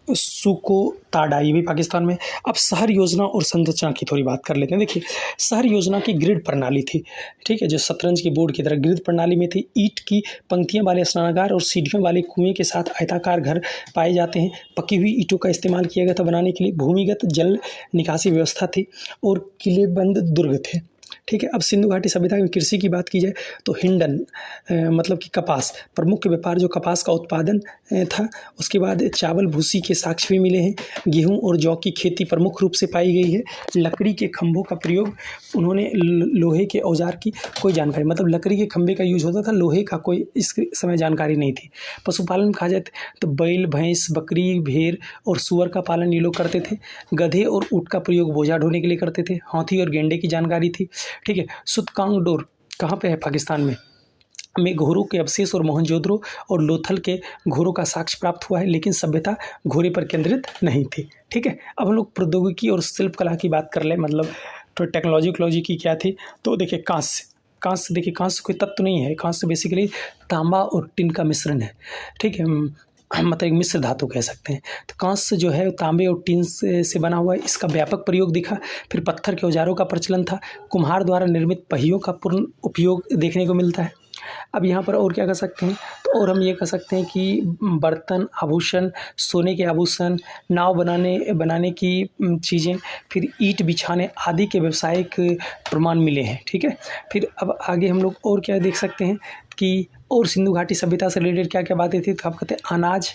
सुको ताडा, ये भी पाकिस्तान में। अब शहर योजना और संरचना की थोड़ी बात कर लेते हैं। देखिए शहर योजना की ग्रिड प्रणाली थी, ठीक है, जो शतरंज के बोर्ड की तरह ग्रिड प्रणाली में थी। ईंट की पंक्तियां वाले स्नानागार और सीढ़ियों वाले कुएं के साथ आयताकार घर पाए जाते हैं। पकी हुई ईंटों का इस्तेमाल किया गया था बनाने के लिए। भूमिगत जल निकासी व्यवस्था थी और किलेबंद दुर्ग थे। ठीक है, अब सिंधु घाटी सभ्यता में कृषि की बात की जाए तो हिंडन मतलब कि कपास, प्रमुख व्यापार जो कपास का उत्पादन था। उसके बाद चावल भूसी के साक्ष्य भी मिले हैं। गेहूं और जौ की खेती प्रमुख रूप से पाई गई है। लकड़ी के खंभों का प्रयोग, उन्होंने लोहे के औजार की कोई जानकारी, मतलब लकड़ी के खंभे का यूज होता था, लोहे का कोई इस समय जानकारी नहीं थी। पशुपालन कहा जाए तो बैल, भैंस, बकरी, भेड़ और सुअर का पालन ये लोग करते थे। गधे और ऊँट का प्रयोग बोझा ढोने के लिए करते थे। हाथी और गेंडे की जानकारी थी। ठीक है, सुतकांगडोर कहाँ पे है, पाकिस्तान में घोड़ों के अवशेष और मोहनजोदड़ो और लोथल के घोड़ों का साक्ष्य प्राप्त हुआ है, लेकिन सभ्यता घोड़े पर केंद्रित नहीं थी। ठीक है, अब हम लोग प्रौद्योगिकी और शिल्प कला की बात कर लें, मतलब तो टेक्नोलॉजी की क्या थी। तो देखिए कांस्य देखिए कांस्य कोई तत्व नहीं है, कांस्य बेसिकली तांबा और टिन का मिश्रण है। ठीक है, मतलब एक मिश्र धातु कह सकते हैं। तो कांस्य जो है तांबे और टीन से बना हुआ है, इसका व्यापक प्रयोग दिखा। फिर पत्थर के औजारों का प्रचलन था। कुम्हार द्वारा निर्मित पहियों का पूर्ण उपयोग देखने को मिलता है। अब यहाँ पर और क्या कर सकते हैं, तो और हम ये कह सकते हैं कि बर्तन, आभूषण, सोने के आभूषण, नाव बनाने की चीज़ें, फिर ईंट बिछाने आदि के व्यावसायिक प्रमाण मिले हैं। ठीक है, फिर अब आगे हम लोग और क्या देख सकते हैं कि और सिंधु घाटी सभ्यता से रिलेटेड क्या क्या बातें थी। तो आप कहते हैं अनाज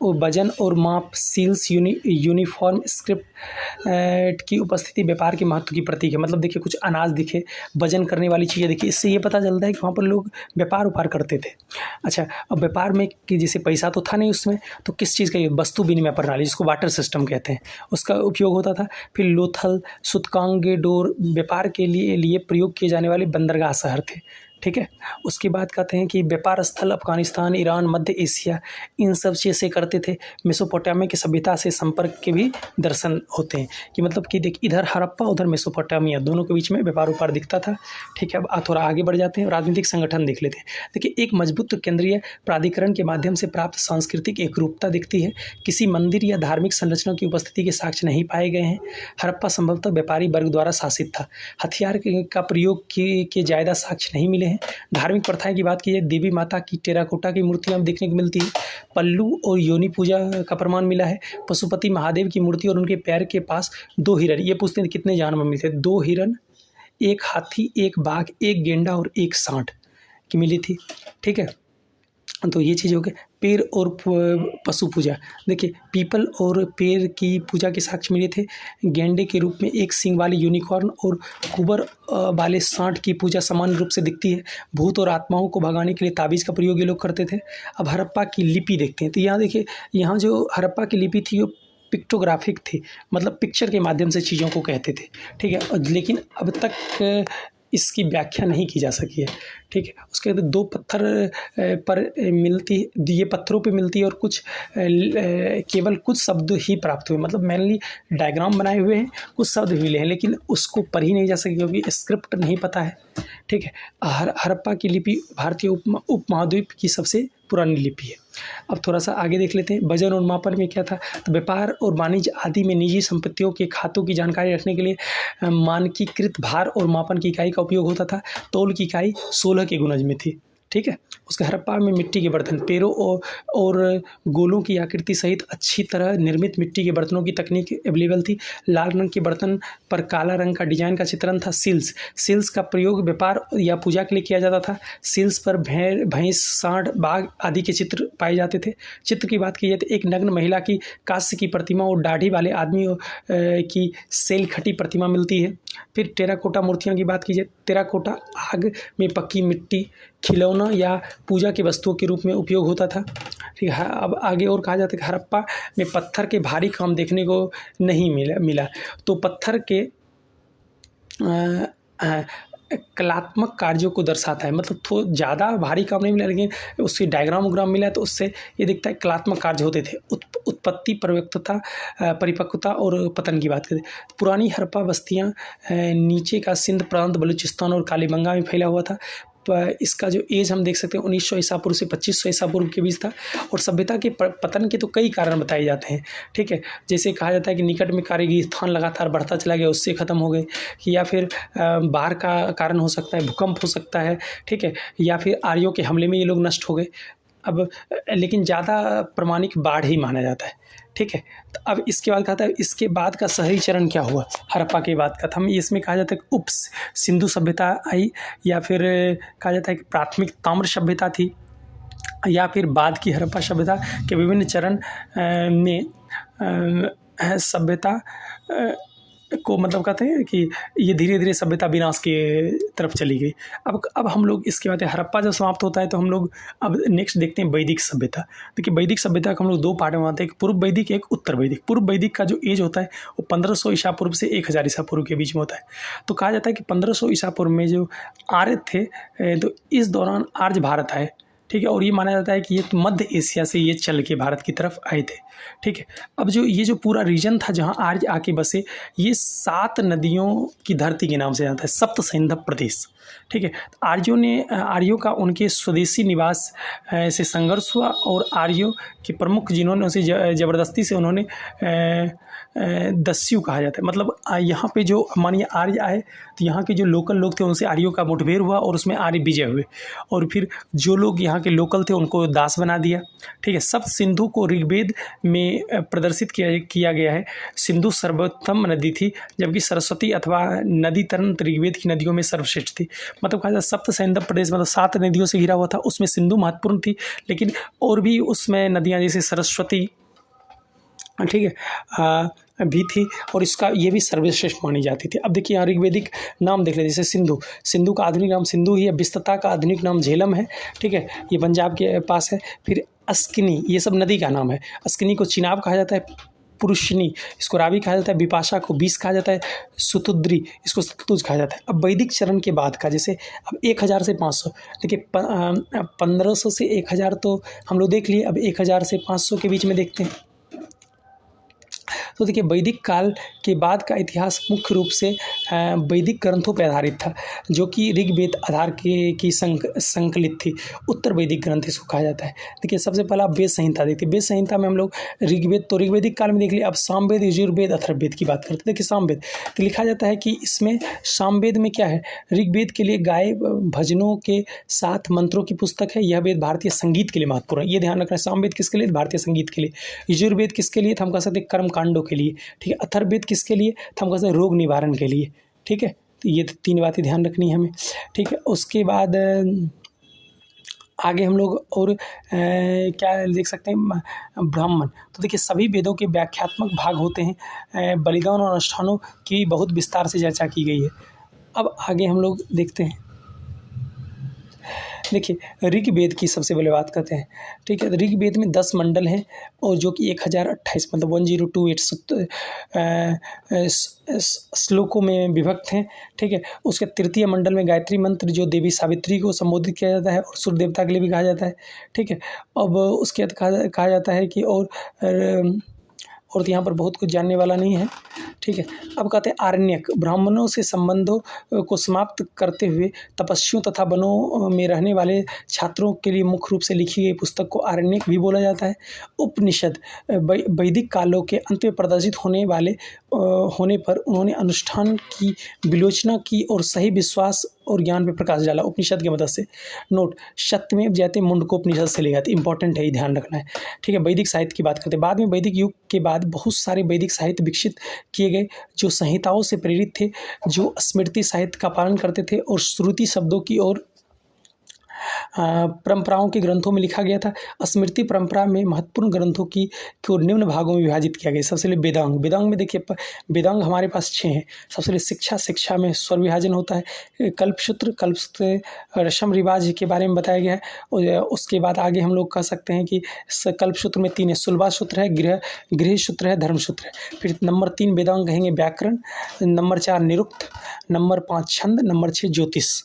और वजन और माप, सील्स, यूनिफॉर्म स्क्रिप्ट की उपस्थिति व्यापार के महत्व की प्रतीक है। मतलब देखिए कुछ अनाज दिखे, वजन करने वाली चीज़ें दिखी, इससे ये पता चलता है कि वहाँ पर लोग व्यापार करते थे। अच्छा, अब व्यापार में कि जैसे पैसा तो था नहीं उसमें, तो किस चीज़ का ये वस्तु विनिमय प्रणाली, जिसको वाटर सिस्टम कहते हैं, उसका उपयोग होता था। फिर लोथल, सुतकांगडोर व्यापार के लिए प्रयोग किए जाने वाले बंदरगाह शहर थे। ठीक है, उसके बाद कहते हैं कि व्यापार स्थल अफगानिस्तान, ईरान, मध्य एशिया, इन सब चीज़ करते थे। मेसोपोटामिया की सभ्यता से संपर्क के भी दर्शन होते हैं कि मतलब कि देख इधर हड़प्पा उधर मेसोपोटामिया, दोनों के बीच में व्यापार दिखता था। ठीक है, अब थोड़ा आगे बढ़ जाते हैं, राजनीतिक संगठन देख लेते हैं। देखिए एक मजबूत केंद्रीय प्राधिकरण के माध्यम से प्राप्त सांस्कृतिक एकरूपता दिखती है। किसी मंदिर या धार्मिक संरचना की उपस्थिति के साक्ष्य नहीं पाए गए हैं। हड़प्पा संभवतः व्यापारी वर्ग द्वारा शासित था। हथियार का प्रयोग के ज़्यादा साक्ष्य नहीं मिले हैं। धार्मिक प्रथाएं की बात की जाए, देवी माता की टेराकोटा की मूर्तियां देखने को मिलती है। पल्लू और योनि पूजा का प्रमाण मिला है। पशुपति महादेव की मूर्ति और उनके पैर के पास 2 हिरण, ये पूछते हैं कितने जानवर मिले थे, 2 हिरण, 1 हाथी, 1 बाघ, 1 गेंडा और 1 सांड की मिली थी। ठीक है, तो ये चीज़ हो गई। पेड़ और पशु पूजा, देखिए पीपल और पेड़ की पूजा के साक्ष्य मिले थे। गेंडे के रूप में 1 सींग वाले यूनिकॉर्न और कुबर वाले सांड की पूजा सामान्य रूप से दिखती है। भूत और आत्माओं को भगाने के लिए ताबीज़ का प्रयोग ये लोग करते थे। अब हड़प्पा की लिपि देखते हैं, तो यहाँ देखिए, यहाँ जो हड़प्पा की लिपि थी वो पिक्टोग्राफिक थी, मतलब पिक्चर के माध्यम से चीज़ों को कहते थे। ठीक है, लेकिन अब तक इसकी व्याख्या नहीं की जा सकी है। ठीक है, उसके बाद 2 पत्थर पर मिलती, ये पत्थरों पे मिलती है और कुछ केवल कुछ शब्द ही प्राप्त हुए, मतलब मेनली डायग्राम बनाए हुए हैं, कुछ शब्द मिले हैं, लेकिन उसको पढ़ ही नहीं जा सके क्योंकि स्क्रिप्ट नहीं पता है। ठीक है। हड़प्पा की लिपि भारतीय उपमहाद्वीप की सबसे पुरानी लिपि है। अब थोड़ा सा आगे देख लेते हैं। वजन और मापन में क्या था, तो व्यापार और वाणिज्य आदि में निजी संपत्तियों के खातों की जानकारी रखने के लिए मानकीकृत भार और मापन की इकाई का उपयोग होता था। तौल की इकाई 16 के गुणज में थी। ठीक है। उसके हड़प्पा में मिट्टी के बर्तन, पेड़ों और गोलों की आकृति सहित अच्छी तरह निर्मित मिट्टी के बर्तनों की तकनीक अवेलेबल थी। लाल रंग के बर्तन पर काला रंग का डिजाइन का चित्रण था। सील्स का प्रयोग व्यापार या पूजा के लिए किया जाता था। सील्स पर भेड़, भैंस, सांड, बाघ आदि के चित्र पाए जाते थे। चित्र की बात की जाए तो एक नग्न महिला की कांस्य की प्रतिमा और दाढ़ी वाले आदमी की सेल खटी प्रतिमा मिलती है। फिर टेराकोटा मूर्तियाँ की बात की जाए, टेराकोटा आग में पकी मिट्टी, खिलौना या पूजा की वस्तुओं के रूप में उपयोग होता था। ठीक है। अब आगे और कहा जाता है कि हड़प्पा में पत्थर के भारी काम देखने को नहीं मिला। तो पत्थर के कलात्मक कार्यों को दर्शाता है, मतलब थोड़ा ज़्यादा भारी काम नहीं मिला, लेकिन उससे डायग्राम मिला तो उससे ये दिखता है कलात्मक कार्य होते थे। उत्पत्ति, परिपक्वता और पतन की बात करें, पुरानी हड़प्पा बस्तियाँ नीचे का सिंध प्रांत, बलूचिस्तान और कालीबंगा में फैला हुआ था। इसका जो एज हम देख सकते हैं 1900 ईसा पूर्व से 2500 ईसा पूर्व के बीच था। और सभ्यता के पतन के तो कई कारण बताए जाते हैं। ठीक है। जैसे कहा जाता है कि निकट में कारीगरी स्थान लगातार बढ़ता चला गया, उससे ख़त्म हो गए, या फिर बाढ़ का कारण हो सकता है, भूकंप हो सकता है। ठीक है। या फिर आर्यों के हमले में ये लोग नष्ट हो गए। अब लेकिन ज़्यादा प्रमाणिक बाढ़ ही माना जाता है। ठीक है। तो अब इसके बाद कहा था, इसके बाद का शहरी चरण क्या हुआ हड़प्पा के बाद का, हम इसमें कहा जाता है कि उप सिंधु सभ्यता आई, या फिर कहा जाता है कि प्राथमिक ताम्र सभ्यता थी, या फिर बाद की हड़प्पा सभ्यता के विभिन्न चरण में सभ्यता को मतलब कहते हैं कि ये धीरे धीरे सभ्यता विनाश के तरफ चली गई। अब हम लोग इसके बाद हड़प्पा जब समाप्त होता है तो हम लोग अब नेक्स्ट देखते हैं वैदिक सभ्यता। देखिए वैदिक सभ्यता को हम लोग 2 पार्ट में मानते हैं, एक पूर्व वैदिक, एक उत्तर वैदिक। पूर्व वैदिक का जो एज होता है वो 1500 ईसा पूर्व से 1000 ईसा पूर्व के बीच में होता है। तो कहा जाता है कि 1500 ईसा पूर्व में जो आर्य थे, तो इस दौरान आर्य भारत आए। ठीक है। और ये माना जाता है कि ये मध्य एशिया से ये चल के भारत की तरफ आए थे। ठीक है। अब ये जो पूरा रीजन था जहाँ आर्य आके बसे, ये 7 नदियों की धरती के नाम से जानता है, सप्त सैंधव प्रदेश। ठीक है। आर्यों का उनके स्वदेशी निवास से संघर्ष हुआ, और आर्यों के प्रमुख जिन्होंने उसे ज़बरदस्ती से उन्होंने दस्यु कहा जाता है, मतलब यहाँ पे जो मानिए आर्य आए तो यहाँ के जो लोकल लोग थे उनसे आर्यों का मुठभेड़ हुआ और उसमें आर्य विजय हुए, और फिर जो लोग यहाँ के लोकल थे उनको दास बना दिया। ठीक है। सप्त सिंधु को ऋग्वेद में प्रदर्शित किया गया है। सिंधु सर्वोत्तम नदी थी, जबकि सरस्वती अथवा नदी तरंत ऋग्वेद की नदियों में सर्वश्रेष्ठ थी। मतलब कहा जाए सप्त सैंधव प्रदेश मतलब 7 नदियों से घिरा हुआ था, उसमें सिंधु महत्वपूर्ण थी, लेकिन और भी उसमें नदियाँ जैसे सरस्वती, ठीक है, भी थी, और इसका ये भी सर्वश्रेष्ठ मानी जाती थी। अब देखिए यहाँ ऋग्वेदिक नाम देख लें, जैसे सिंधु का आधुनिक नाम सिंधु ही है, बिस्तता का आधुनिक नाम झेलम है। ठीक है। ये पंजाब के पास है। फिर अस्किनी, ये सब नदी का नाम है। अस्किनी को चिनाब कहा जाता है, पुरुषनी इसको रावी कहा जाता है, बिपाशा को बीस कहा जाता है, सुतुद्री इसको सतलुज कहा जाता है। अब वैदिक चरण के बाद का, जैसे अब 1000 से 500, देखिए 1500 से 1000 तो हम लोग देख लिए, अब 1000 से 500 के बीच में देखते हैं। तो देखिए वैदिक काल के बाद का इतिहास मुख्य रूप से वैदिक ग्रंथों पर आधारित था, जो कि ऋग्वेद आधार की संकलित थी। उत्तर वैदिक ग्रंथ इसको कहा जाता है। देखिए सबसे पहला वेद संहिता देखते हैं। वेद संहिता में हम लोग ऋग्वेद तो ऋग्वेदिक काल में देख लिया। अब सामवेद, यजुर्वेद, अथर्ववेद की बात करते हैं। देखिए सामवेद तो लिखा जाता है कि इसमें सामवेद में क्या है, ऋग्वेद के लिए गाय भजनों के साथ मंत्रों की पुस्तक है। यह वेद भारतीय संगीत के लिए महत्वपूर्ण है, ये ध्यान रखना है। सामवेद किसके लिए, भारतीय संगीत के लिए। यजुर्वेद किसके लिए, तो हम कह सकते हैं कर्म कांडों के लिए। ठीक है। अथर्ववेद किसके लिए, तो हम कह सकते हैं रोग निवारण के लिए। ठीक है। तो ये 3 बातें ध्यान रखनी है हमें। ठीक है। उसके बाद आगे हम लोग और क्या देख सकते हैं, ब्राह्मण। तो देखिए सभी वेदों के व्याख्यात्मक भाग होते हैं। बलिदान और अनुष्ठानों की बहुत विस्तार से चर्चा की गई है। अब आगे हम लोग देखते हैं, देखिए ऋग्वेद की सबसे पहले बात करते हैं। ठीक है। ऋग्वेद में 10 मंडल हैं, और जो कि 1028 मतलब 1028 श्लोकों में विभक्त हैं। ठीक है। उसके तृतीय मंडल में गायत्री मंत्र, जो देवी सावित्री को संबोधित किया जाता है, और सूर्य देवता के लिए भी कहा जाता है। ठीक है। अब उसके बाद कहा जाता है कि और यहाँ पर बहुत कुछ जानने वाला नहीं है, ठीक है। अब कहते हैं आरण्यक, ब्राह्मणों से संबंधों को समाप्त करते हुए तपस्वियों तथा वनों में रहने वाले छात्रों के लिए मुख्य रूप से लिखी गई पुस्तक को आरण्यक भी बोला जाता है। उपनिषद, वैदिक कालों के अंत में प्रदर्शित होने पर उन्होंने अनुष्ठान की विलोचना की और सही विश्वास और ज्ञान पे प्रकाश डाला उपनिषद की मदद से। नोट, सत्यमेव जयते मुंडकोपनिषद से लिखा था, इंपॉर्टेंट है, ये ध्यान रखना है, ठीक है। वैदिक साहित्य की बात करते हैं। बाद में वैदिक युग के बाद बहुत सारे वैदिक साहित्य विकसित किए गए जो संहिताओं से प्रेरित थे, जो स्मृति साहित्य का पालन करते थे और श्रुति शब्दों की और परंपराओं के ग्रंथों में लिखा गया था। स्मृति परंपरा में महत्वपूर्ण ग्रंथों को निम्न भागों में विभाजित किया गया। सबसे पहले वेदांग, वेदांग में देखिए वेदांग हमारे पास 6 हैं। सबसे पहले शिक्षा, शिक्षा में स्वर विभाजन होता है। कल्पसूत्र, कल्पसूत्र रसम रिवाज के बारे में बताया गया है। और उसके बाद आगे हम लोग कह सकते हैं कि कल्पसूत्र में 3 है, सुलभा सूत्र है, गृह सूत्र है, धर्म सूत्र है। फिर नंबर 3 वेदांग कहेंगे व्याकरण, नंबर 4 निरुक्त, नंबर 5 छंद, नंबर 6 ज्योतिष,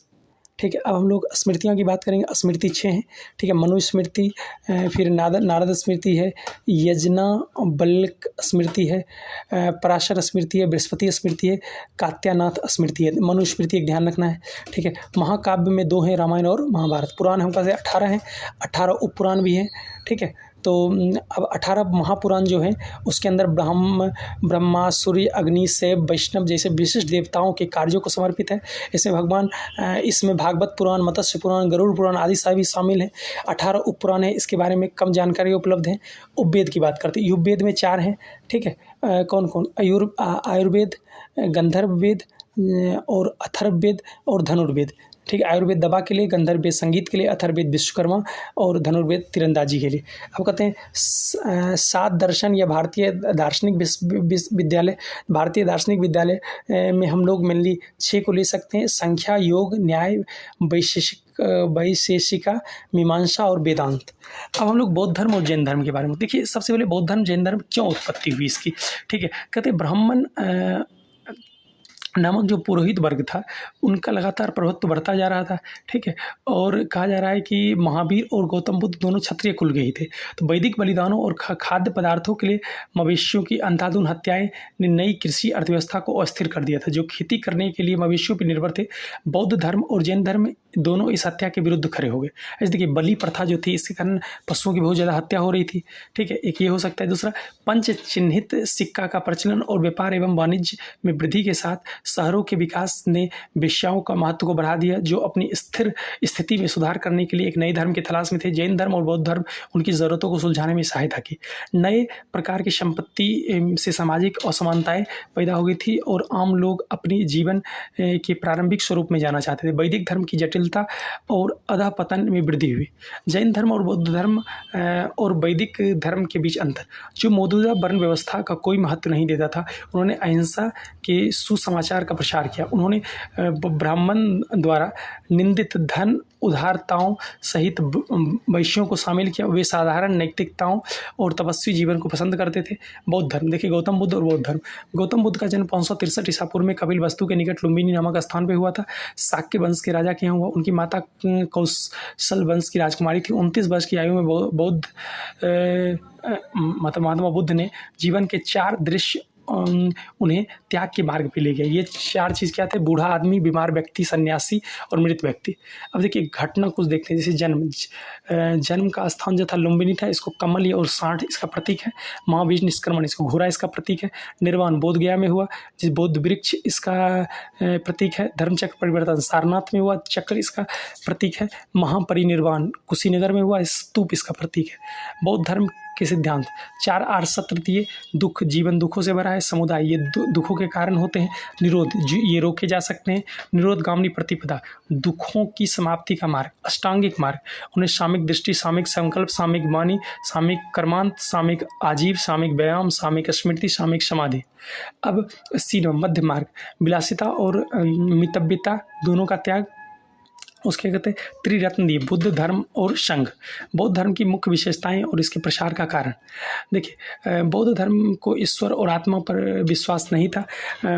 ठीक है। अब हम लोग स्मृतियों की बात करेंगे। स्मृति 6 हैं, ठीक है। मनुस्मृति, फिर नारद स्मृति है, यज्ञवल्क्य स्मृति है, पराशर स्मृति है, बृहस्पति स्मृति है, कात्यानाथ स्मृति है। मनुस्मृति एक ध्यान रखना है, ठीक है। महाकाव्य में 2 हैं, रामायण और महाभारत। पुराण हम कहते हैं 18 हैं, 18 उपपुराण भी हैं, ठीक है। तो अब 18 महापुराण जो हैं उसके अंदर ब्रह्मा, सूर्य, अग्नि, शैव, वैष्णव जैसे विशिष्ट देवताओं के कार्यों को समर्पित है। इसमें भागवत पुराण, मत्स्य पुराण, गरुड़ पुराण आदि सभी शामिल हैं। 18 उपपुराण है, इसके बारे में कम जानकारी उपलब्ध है। उपवेद की बात करते हैं। उपवेद में 4 हैं, ठीक है। कौन कौन? आयुर्वेद, गंधर्व वेद और अथर्ववेद और धनुर्वेद, ठीक है। आयुर्वेद दवा के लिए, गंधर्व वेद संगीत के लिए, अथर्ववेद विश्वकर्मा और धनुर्वेद तीरंदाजी के लिए। अब कहते हैं 7 दर्शन या भारतीय दार्शनिक विद्यालय, भारतीय दार्शनिक विद्यालय में हम लोग मेनली 6 को ले सकते हैं। संख्या, योग, न्याय, वैशेषिका, मीमांसा और वेदांत। अब हम लोग बौद्ध धर्म और जैन धर्म के बारे में देखिए। सबसे पहले बौद्ध धर्म, जैन धर्म क्यों उत्पत्ति हुई इसकी, ठीक है। कहते हैं ब्राह्मण नामक जो पुरोहित वर्ग था उनका लगातार प्रभुत्व बढ़ता जा रहा था, ठीक है। और कहा जा रहा है कि महावीर और गौतम बुद्ध दोनों क्षत्रिय कुल के ही थे। तो वैदिक बलिदानों और खाद्य पदार्थों के लिए मवेशियों की अंधाधुंध हत्याएं ने नई कृषि अर्थव्यवस्था को अस्थिर कर दिया था। जो खेती करने के लिए मवेशियों पर निर्भर थे, बौद्ध धर्म और जैन धर्म दोनों इस हत्या के विरुद्ध खड़े हो गए। ऐसे देखिए बलि प्रथा जो थी, इसके कारण पशुओं की बहुत ज़्यादा हत्या हो रही थी, ठीक है। एक ये हो सकता है। दूसरा, पंच चिन्हित सिक्का का प्रचलन और व्यापार एवं वाणिज्य में वृद्धि के साथ शहरों के विकास ने वेश्याओं का महत्व को बढ़ा दिया, जो अपनी स्थिर स्थिति में सुधार करने के लिए एक नए धर्म की तलाश में थे। जैन धर्म और बौद्ध धर्म उनकी ज़रूरतों को सुलझाने में सहायता की। नए प्रकार की संपत्ति से सामाजिक असमानताएं पैदा हो गई थी और आम लोग अपनी जीवन के प्रारंभिक स्वरूप में जाना चाहते थे। वैदिक धर्म की जटिलता और अधःपतन में वृद्धि हुई। जैन धर्म और बौद्ध धर्म और वैदिक धर्म के बीच अंतर, जो मौजूदा वर्ण व्यवस्था का कोई महत्व नहीं देता था, उन्होंने अहिंसा के सुसमाचार का प्रचार किया। उन्होंने ब्राह्मण द्वारा निंदित धन उधारताओं सहित वैश्यों को शामिल किया। वे साधारण नैतिकताओं और तपस्वी जीवन को पसंद करते थे। बौद्ध धर्म देखिए, गौतम बुद्ध और बौद्ध धर्म। गौतम बुद्ध का जन्म 563 ईसा पूर्व में कपिलवस्तु के निकट लुम्बिनी नामक स्थान पर हुआ था। शाक्य वंश के राजा के यहाँ हुआ। उनकी माता कौशल वंश की राजकुमारी थी। 29 वर्ष की आयु में महात्मा बुद्ध ने जीवन के 4 दृश्य उन्हें त्याग के मार्ग पे ले गए। ये 4 चीज़ क्या थे? बूढ़ा आदमी, बीमार व्यक्ति, सन्यासी और मृत व्यक्ति। अब देखिए घटना कुछ देखते हैं। जैसे जन्म का स्थान जो था लुम्बिनी था, इसको कमल और साँठ इसका प्रतीक है। महावीर निष्क्रमण इसको घोड़ा इसका प्रतीक है। निर्वाण बोध गया में हुआ, जिस बौद्ध वृक्ष इसका प्रतीक है। धर्मचक्र परिवर्तन सारनाथ में हुआ, चक्र इसका प्रतीक है। महापरिनिर्वाण कुशीनगर में हुआ, स्तूप इसका प्रतीक है। बौद्ध धर्म के सिद्धांत 4 आर्य सत्य दिए। दुख, जीवन दुखों से भरा है। समुदाय, ये दुखों के कारण होते हैं। निरोध, ये रोके जा सकते हैं। निरोधगामिनी प्रतिपदा, दुखों की समाप्ति का मार्ग। अष्टांगिक मार्ग, उन्हें सामयिक दृष्टि, सामयिक संकल्प, सामयिक वाणी, सामयिक कर्मांत, सामयिक आजीव, सामयिक व्यायाम, सामयिक स्मृति, सामयिक समाधि। अब सीधो मध्य मार्ग, विलासिता और मितव्यता दोनों का त्याग। उसके कहते हैं त्रिरत्न दिए, बुद्ध, धर्म और संघ। बौद्ध धर्म की मुख्य विशेषताएं और इसके प्रसार का कारण। देखिए, बौद्ध धर्म को ईश्वर और आत्मा पर विश्वास नहीं था।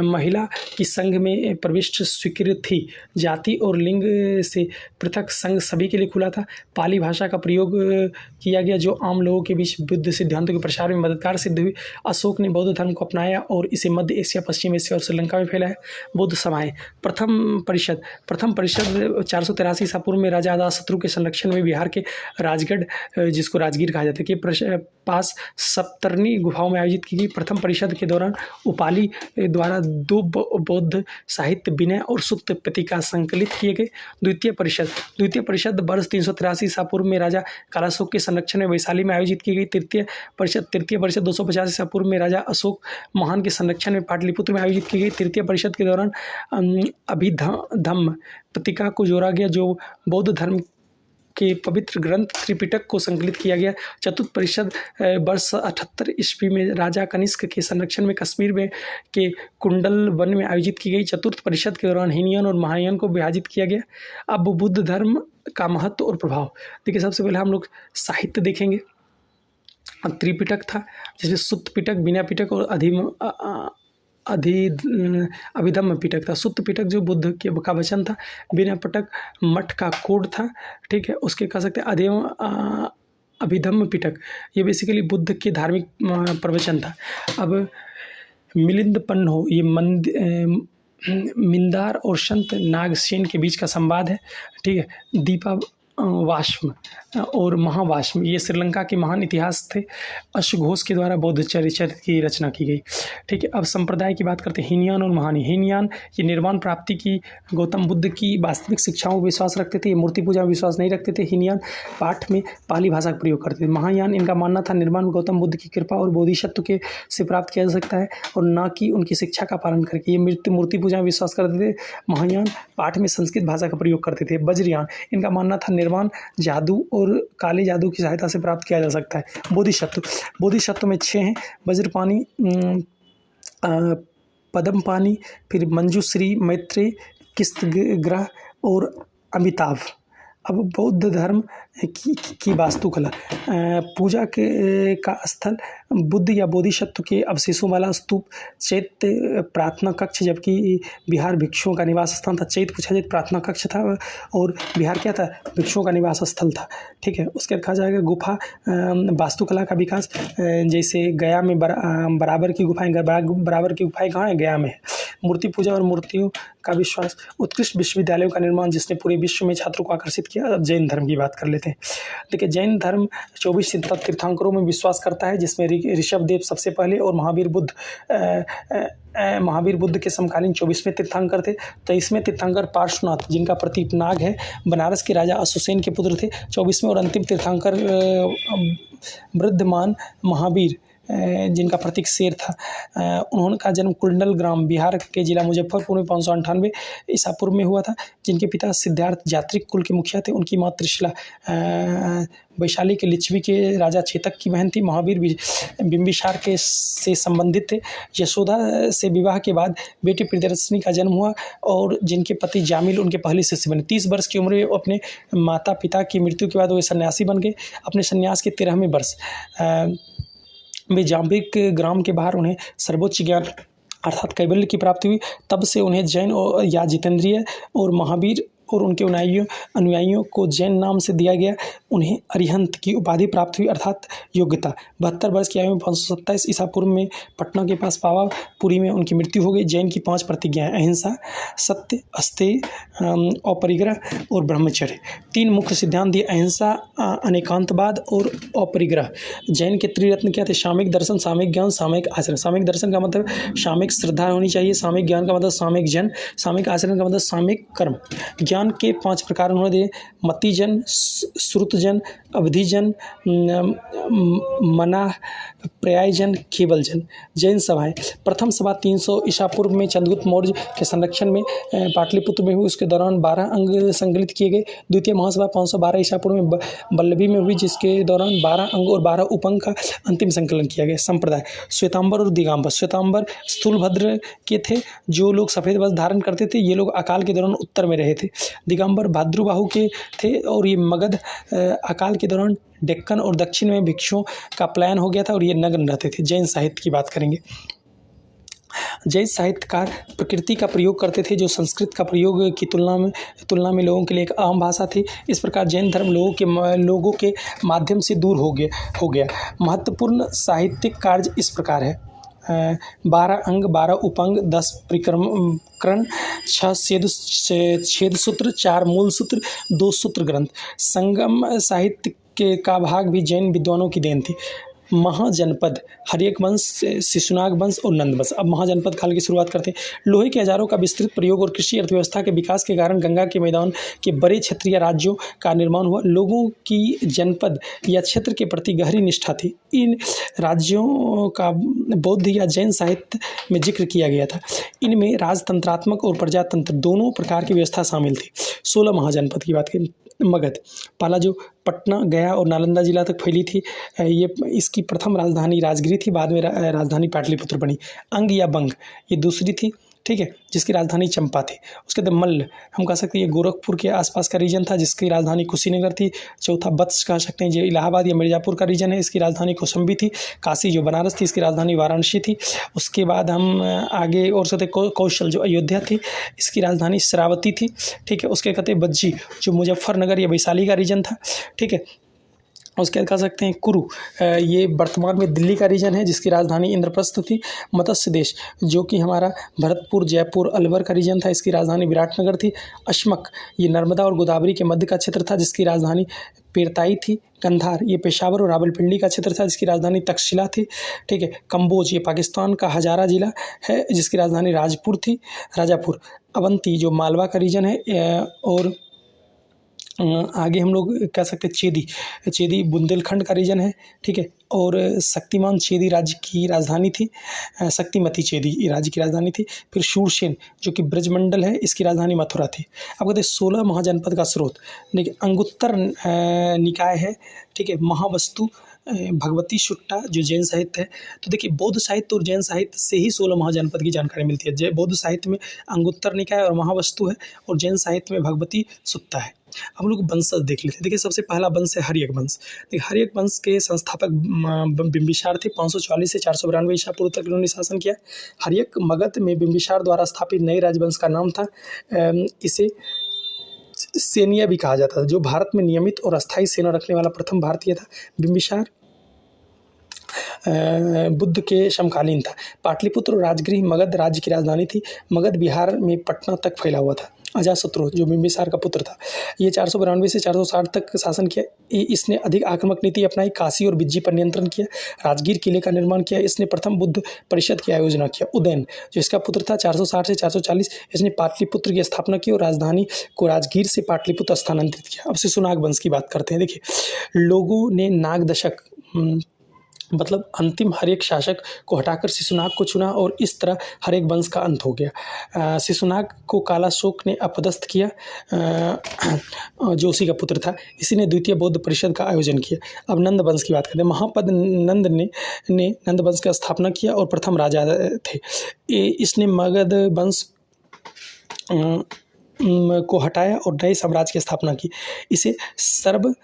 महिला की संघ में प्रविष्ट स्वीकृत थी। जाति और लिंग से पृथक संघ सभी के लिए खुला था। पाली भाषा का प्रयोग किया गया जो आम लोगों के बीच बुद्ध सिद्धांतों के प्रसार में मददगार सिद्ध हुई। अशोक ने बौद्ध धर्म को अपनाया और इसे मध्य एशिया, पश्चिम एशिया और श्रीलंका में फैलाया। बौद्ध सभाएं। प्रथम परिषद 483 ईसा पूर्व में राजा अजातशत्रु के संरक्षण में बिहार के राजगढ़, जिसको राजगीर कहा जाता है, के पास सप्तर्णी गुफाओं में आयोजित की गई। प्रथम परिषद के दौरान उपाली द्वारा 2 बौद्ध साहित्य विनय और सुत्त पत्रिका संकलित किए गए। द्वितीय परिषद वर्ष 383 ईसा पूर्व में राजा कालाशोक के संरक्षण में वैशाली में आयोजित की गई। तृतीय परिषद 250 ईसा पूर्व में राजा अशोक महान के संरक्षण में पाटलिपुत्र में आयोजित की गई। तृतीय परिषद के दौरान अभिधम्म पत्रिका को जोड़ा गया जो बौद्ध धर्म के पवित्र ग्रंथ त्रिपिटक को संकलित किया गया। चतुर्थ परिषद वर्ष 78 ईस्वी में राजा कनिष्क के संरक्षण में कश्मीर में के कुंडल वन में आयोजित की गई। चतुर्थ परिषद के दौरान हीनयान और महायान को विभाजित किया गया। अब बुद्ध धर्म का महत्व और प्रभाव देखिए। सबसे पहले हम लोग साहित्य देखेंगे। त्रिपिटक था जिसमें सुत्त पिटक, विनय पिटक और अभिधम्म पिटक था। सुत्त पिटक जो बुद्ध के का वचन था। विनय पिटक मठ का कोड था, ठीक है। उसके कह सकते हैं अभिधम्म पिटक ये बेसिकली बुद्ध के धार्मिक प्रवचन था। अब मिलिंद पन्नो ये मिंदार और संत नागसेन के बीच का संवाद है, ठीक है। दीपा वाष्म और महावाष्म ये श्रीलंका के महान इतिहास थे। अश्वघोष के द्वारा बौद्ध चरित्र की रचना की गई, ठीक है। अब संप्रदाय की बात करते हैं। हीनयान और महायान। हीनयान ये निर्वाण प्राप्ति की गौतम बुद्ध की वास्तविक शिक्षाओं में विश्वास रखते थे। ये मूर्ति पूजा में विश्वास नहीं रखते थे। हीनयान पाठ में पाली भाषा का प्रयोग करते थे। महायान इनका मानना था निर्वाण गौतम बुद्ध की कृपा और बोधिसत्व के से प्राप्त किया जा सकता है और न कि उनकी शिक्षा का पालन करके। ये मूर्ति पूजा में विश्वास करते थे। महायान पाठ में संस्कृत भाषा का प्रयोग करते थे। वज्रयान इनका मानना था निर्वाण जादू और काले जादू की सहायता से प्राप्त किया जा सकता है। बोधिसत्व में 6 हैं। वज्रपाणी, पद्मपाणी, फिर मंजूश्री, मैत्रेय, किस्तग्रह और अमिताभ। अब बौद्ध धर्म की वास्तुकला। पूजा का स्थल बुद्ध या बोधिसत्व के अवशेषों वाला स्तूप, चैत्य प्रार्थना कक्ष, जबकि बिहार भिक्षुओं का निवास स्थान था। चैत्य पूछा जाए प्रार्थना कक्ष था और बिहार क्या था, भिक्षुओं का निवास स्थल था, ठीक है। उसके बाद कहा जाएगा गुफा वास्तुकला का विकास। जैसे गया में बराबर की गुफाएं कहाँ है, गया में है। मूर्ति पूजा और मूर्तियों का विश्वास। उत्कृष्ट विश्वविद्यालयों का निर्माण जिसने पूरे विश्व में छात्रों को आकर्षित किया। अब जैन धर्म की बात कर लेते हैं। देखिए, जैन धर्म 24 तीर्थंकरों में विश्वास करता है जिसमें ऋषभदेव सबसे पहले और महावीर बुद्ध के समकालीन 24वें तीर्थंकर थे। 23वें तीर्थंकर पार्श्वनाथ जिनका प्रतीक नाग है, बनारस के राजा अशोसेन के पुत्र थे। 24वें और अंतिम तीर्थंकर वृद्धमान महावीर जिनका प्रतीक शेर था। उनका जन्म कुंडल ग्राम बिहार के जिला मुजफ्फरपुर में 598 ईसा पूर्व में हुआ था। जिनके पिता सिद्धार्थ जात्रिक कुल के मुखिया थे। उनकी मां त्रिशला वैशाली के लिच्छवी के राजा चेतक की बहन थी। महावीर बिंबिसार से संबंधित थे। यशोदा से विवाह के बाद बेटी प्रियदर्शनी का जन्म हुआ और जिनके पति जामिल उनके पहले शिष्य बने। 30 वर्ष की उम्र में अपने माता पिता की मृत्यु के बाद वे सन्यासी बन गए। अपने सन्यास के 13वें वर्ष वे जाम्बिक ग्राम के बाहर उन्हें सर्वोच्च ज्ञान अर्थात कैवल्य की प्राप्ति हुई। तब से उन्हें जैन या जितेंद्रिय और महावीर और उनके अनुयायियों को जैन नाम से दिया गया। उन्हें अरिहंत की उपाधि प्राप्त हुई अर्थात योग्यता। 72 वर्ष की आयु में 527 ईसा पूर्व में पटना के पास पावापुरी में उनकी मृत्यु हो गई। जैन की 5 प्रतिज्ञाएं अहिंसा, सत्य, अस्तेय, अपरिग्रह और ब्रह्मचर्य। 3 मुख्य सिद्धांत दिए, अहिंसा, अनेकांतवाद और अपरिग्रह। जैन के त्रिरत्न क्या थे, सामयिक दर्शन, सामयिक ज्ञान, सामयिक आचरण। सामयिक दर्शन का मतलब सामयिक श्रद्धा होनी चाहिए। सामयिक ज्ञान का मतलब सामयिक जन। सामयिक आचरण का मतलब सामयिक कर्म। ज्ञान के 5 प्रकार उन्होंने दिए, मतिजन, श्रुतजन, अवधिजन, मना, पर्यायजन, केवलजन। जैन सभाएं। प्रथम सभा 300 ईसा पूर्व में चंद्रगुप्त मौर्य के संरक्षण में पाटलिपुत्र में हुई। उसके दौरान 12 अंग संकलित किए गए। द्वितीय महासभा 512 ईसा पूर्व में बल्लभी में हुई जिसके दौरान 12 अंग और 12 उपंग का अंतिम संकलन किया गया। संप्रदाय। श्वेतांबर और दिगंबर। श्वेतांबर स्थूलभद्र के थे। जो लोग सफ़ेद वस्त्र धारण करते थे ये लोग अकाल के दौरान उत्तर में रहे थे। दिगंबर भाद्रबाहु के थे और ये मगध अकाल के दौरान डेक्कन और दक्षिण में भिक्षुओं का पलायन हो गया था और ये नग्न रहते थे। जैन साहित्य की बात करेंगे। जैन साहित्यकार प्रकृति का प्रयोग करते थे जो संस्कृत का प्रयोग की तुलना में लोगों के लिए एक आम भाषा थी। इस प्रकार जैन धर्म लोगों के माध्यम से दूर हो गया। महत्वपूर्ण साहित्यिक कार्य इस प्रकार है। 12 अंग, 12 उपअंग, 10 परिकरण, 6 छेद सूत्र, 4 मूल सूत्र, 2 सूत्र ग्रंथ। संगम साहित्य का भाग भी जैन विद्वानों की देन थी। महाजनपद, हर्यक वंश, शिशुनाग वंश और नंद वंश। अब महाजनपद काल की शुरुआत करते हैं। लोहे के औजारों का विस्तृत प्रयोग और कृषि अर्थव्यवस्था के विकास के कारण गंगा के मैदान के बड़े क्षेत्रीय राज्यों का निर्माण हुआ। लोगों की जनपद या क्षेत्र के प्रति गहरी निष्ठा थी। इन राज्यों का बौद्ध या जैन साहित्य में जिक्र किया गया था। इनमें राजतंत्रात्मक और प्रजातंत्र दोनों प्रकार की व्यवस्था शामिल थी। 16 महाजनपद की बात करें। मगध पहला जो पटना, गया और नालंदा जिला तक फैली थी। इसकी प्रथम राजधानी राजगिरी थी, बाद में राजधानी पाटलिपुत्र बनी। अंग या बंग ये दूसरी थी, ठीक है, जिसकी राजधानी चंपा थी। उसके बाद मल्ल, हम कह सकते हैं ये गोरखपुर के आसपास का रीजन था जिसकी राजधानी कुशीनगर थी। चौथा वत्स कह सकते हैं जो इलाहाबाद या मिर्ज़ापुर का रीजन है, इसकी राजधानी कौशाम्बी थी। काशी जो बनारस थी, इसकी राजधानी वाराणसी थी। उसके बाद हम आगे और सकते कौशल जो अयोध्या थी, इसकी राजधानी श्रावती थी, ठीक है। उसके कहते बज्जी जो मुजफ्फरनगर या वैशाली का रीजन था, ठीक है। उसके बाद कह सकते हैं कुरु, ये वर्तमान में दिल्ली का रीजन है जिसकी राजधानी इंद्रप्रस्थ थी। मत्स्य देश जो कि हमारा भरतपुर, जयपुर, अलवर का रीजन था, इसकी राजधानी विराटनगर थी। अश्मक ये नर्मदा और गोदावरी के मध्य का क्षेत्र था जिसकी राजधानी पेरताई थी। कंधार ये पेशावर और रावलपिंडी का क्षेत्र था जिसकी राजधानी तक्षशिला थी, ठीक है। कंबोज ये पाकिस्तान का हजारा जिला है जिसकी राजधानी राजापुर। अवंती जो मालवा का रीजन है। और आगे हम लोग कह सकते हैं चेदी बुंदेलखंड का रीजन है, ठीक है। और शक्तिमान चेदी राज्य की राजधानी थी। शक्तिमती चेदी राज्य की राजधानी थी। फिर शूरसेन जो कि ब्रजमंडल है, इसकी राजधानी मथुरा थी। अब कहते हैं 16 महाजनपद का स्रोत, देखिए अंगुत्तर निकाय है, ठीक है। महावस्तु, भगवती सुट्टा जो जैन साहित्य है। तो देखिए बौद्ध साहित्य और जैन साहित्य से ही 16 महाजनपद की जानकारी मिलती है। बौद्ध साहित्य में अंगुत्तर निकाय और महावस्तु है और जैन साहित्य में भगवती सुट्टा है। हम लोग वंशज देख लेते हैं। देखिए सबसे पहला वंश है हर्यक वंश। देखिए हर्यक वंश के संस्थापक बिंबिसार थे। 540 से 492 ईसा पूर्व तक इन्होंने शासन किया। हर्यक मगध में बिंबिसार द्वारा स्थापित नए राजवंश का नाम था। इसे सेनिया भी कहा जाता था, जो भारत में नियमित और अस्थायी सेना रखने वाला प्रथम भारतीय था। बिंबिसार बुद्ध के समकालीन था। पाटलिपुत्र और राजगृह मगध राज्य की राजधानी थी। मगध बिहार में पटना तक फैला हुआ था। अजातशत्रु जो बिंबिसार का पुत्र था, ये 492 से 460 तक शासन किया। इसने अधिक आक्रामक नीति अपनाई, काशी और बिज्जी पर नियंत्रण किया, राजगीर किले का निर्माण किया। इसने प्रथम बुद्ध परिषद की आयोजना किया। उदयन जो इसका पुत्र था 460 से 440, इसने पाटलिपुत्र की स्थापना की और राजधानी को राजगीर से पाटलिपुत्र स्थानांतरित किया। अब शिशुनाग वंश की बात करते हैं। देखिए लोगों ने नाग दशक मतलब अंतिम हर्यक शासक को हटाकर शिशुनाग को चुना और इस तरह हर्यक वंश का अंत हो गया। शिशुनाग को कालाशोक ने अपदस्थ किया जो उसी का पुत्र था। इसी ने द्वितीय बौद्ध परिषद का आयोजन किया। अब नंद वंश की बात करते हैं। महापद नंद ने नंद वंश की स्थापना किया और प्रथम राजा थे। इसने मगध वंश को हटाया और नए साम्राज्य की स्थापना की। इसे मतलब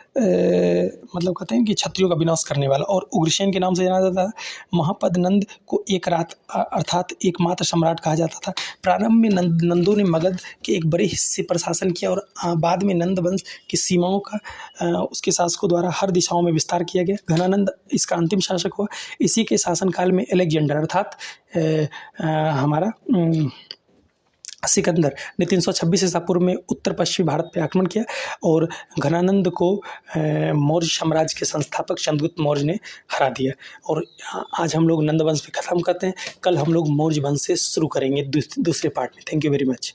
कहते हैं कि क्षत्रियों का विनाश करने वाला और उग्रसेन के नाम से जाना जाता था। महापद नंद को एक रात अर्थात एकमात्र सम्राट कहा जाता था। प्रारंभ में नंदों ने मगध के एक बड़े हिस्से पर शासन किया और बाद में नंद वंश की सीमाओं का उसके शासकों द्वारा हर दिशाओं में विस्तार किया गया। घनानंद इसका अंतिम शासक हुआ। इसी के शासनकाल में अलेक्जेंडर अर्थात हमारा सिकंदर ने 326 ईसा पूर्व में उत्तर पश्चिमी भारत पर आक्रमण किया और घनानंद को मौर्य साम्राज्य के संस्थापक चंद्रगुप्त मौर्य ने हरा दिया। और आज हम लोग नंद वंश पे ख़त्म करते हैं। कल हम लोग मौर्य वंश से शुरू करेंगे दूसरे पार्ट में। Thank you very much.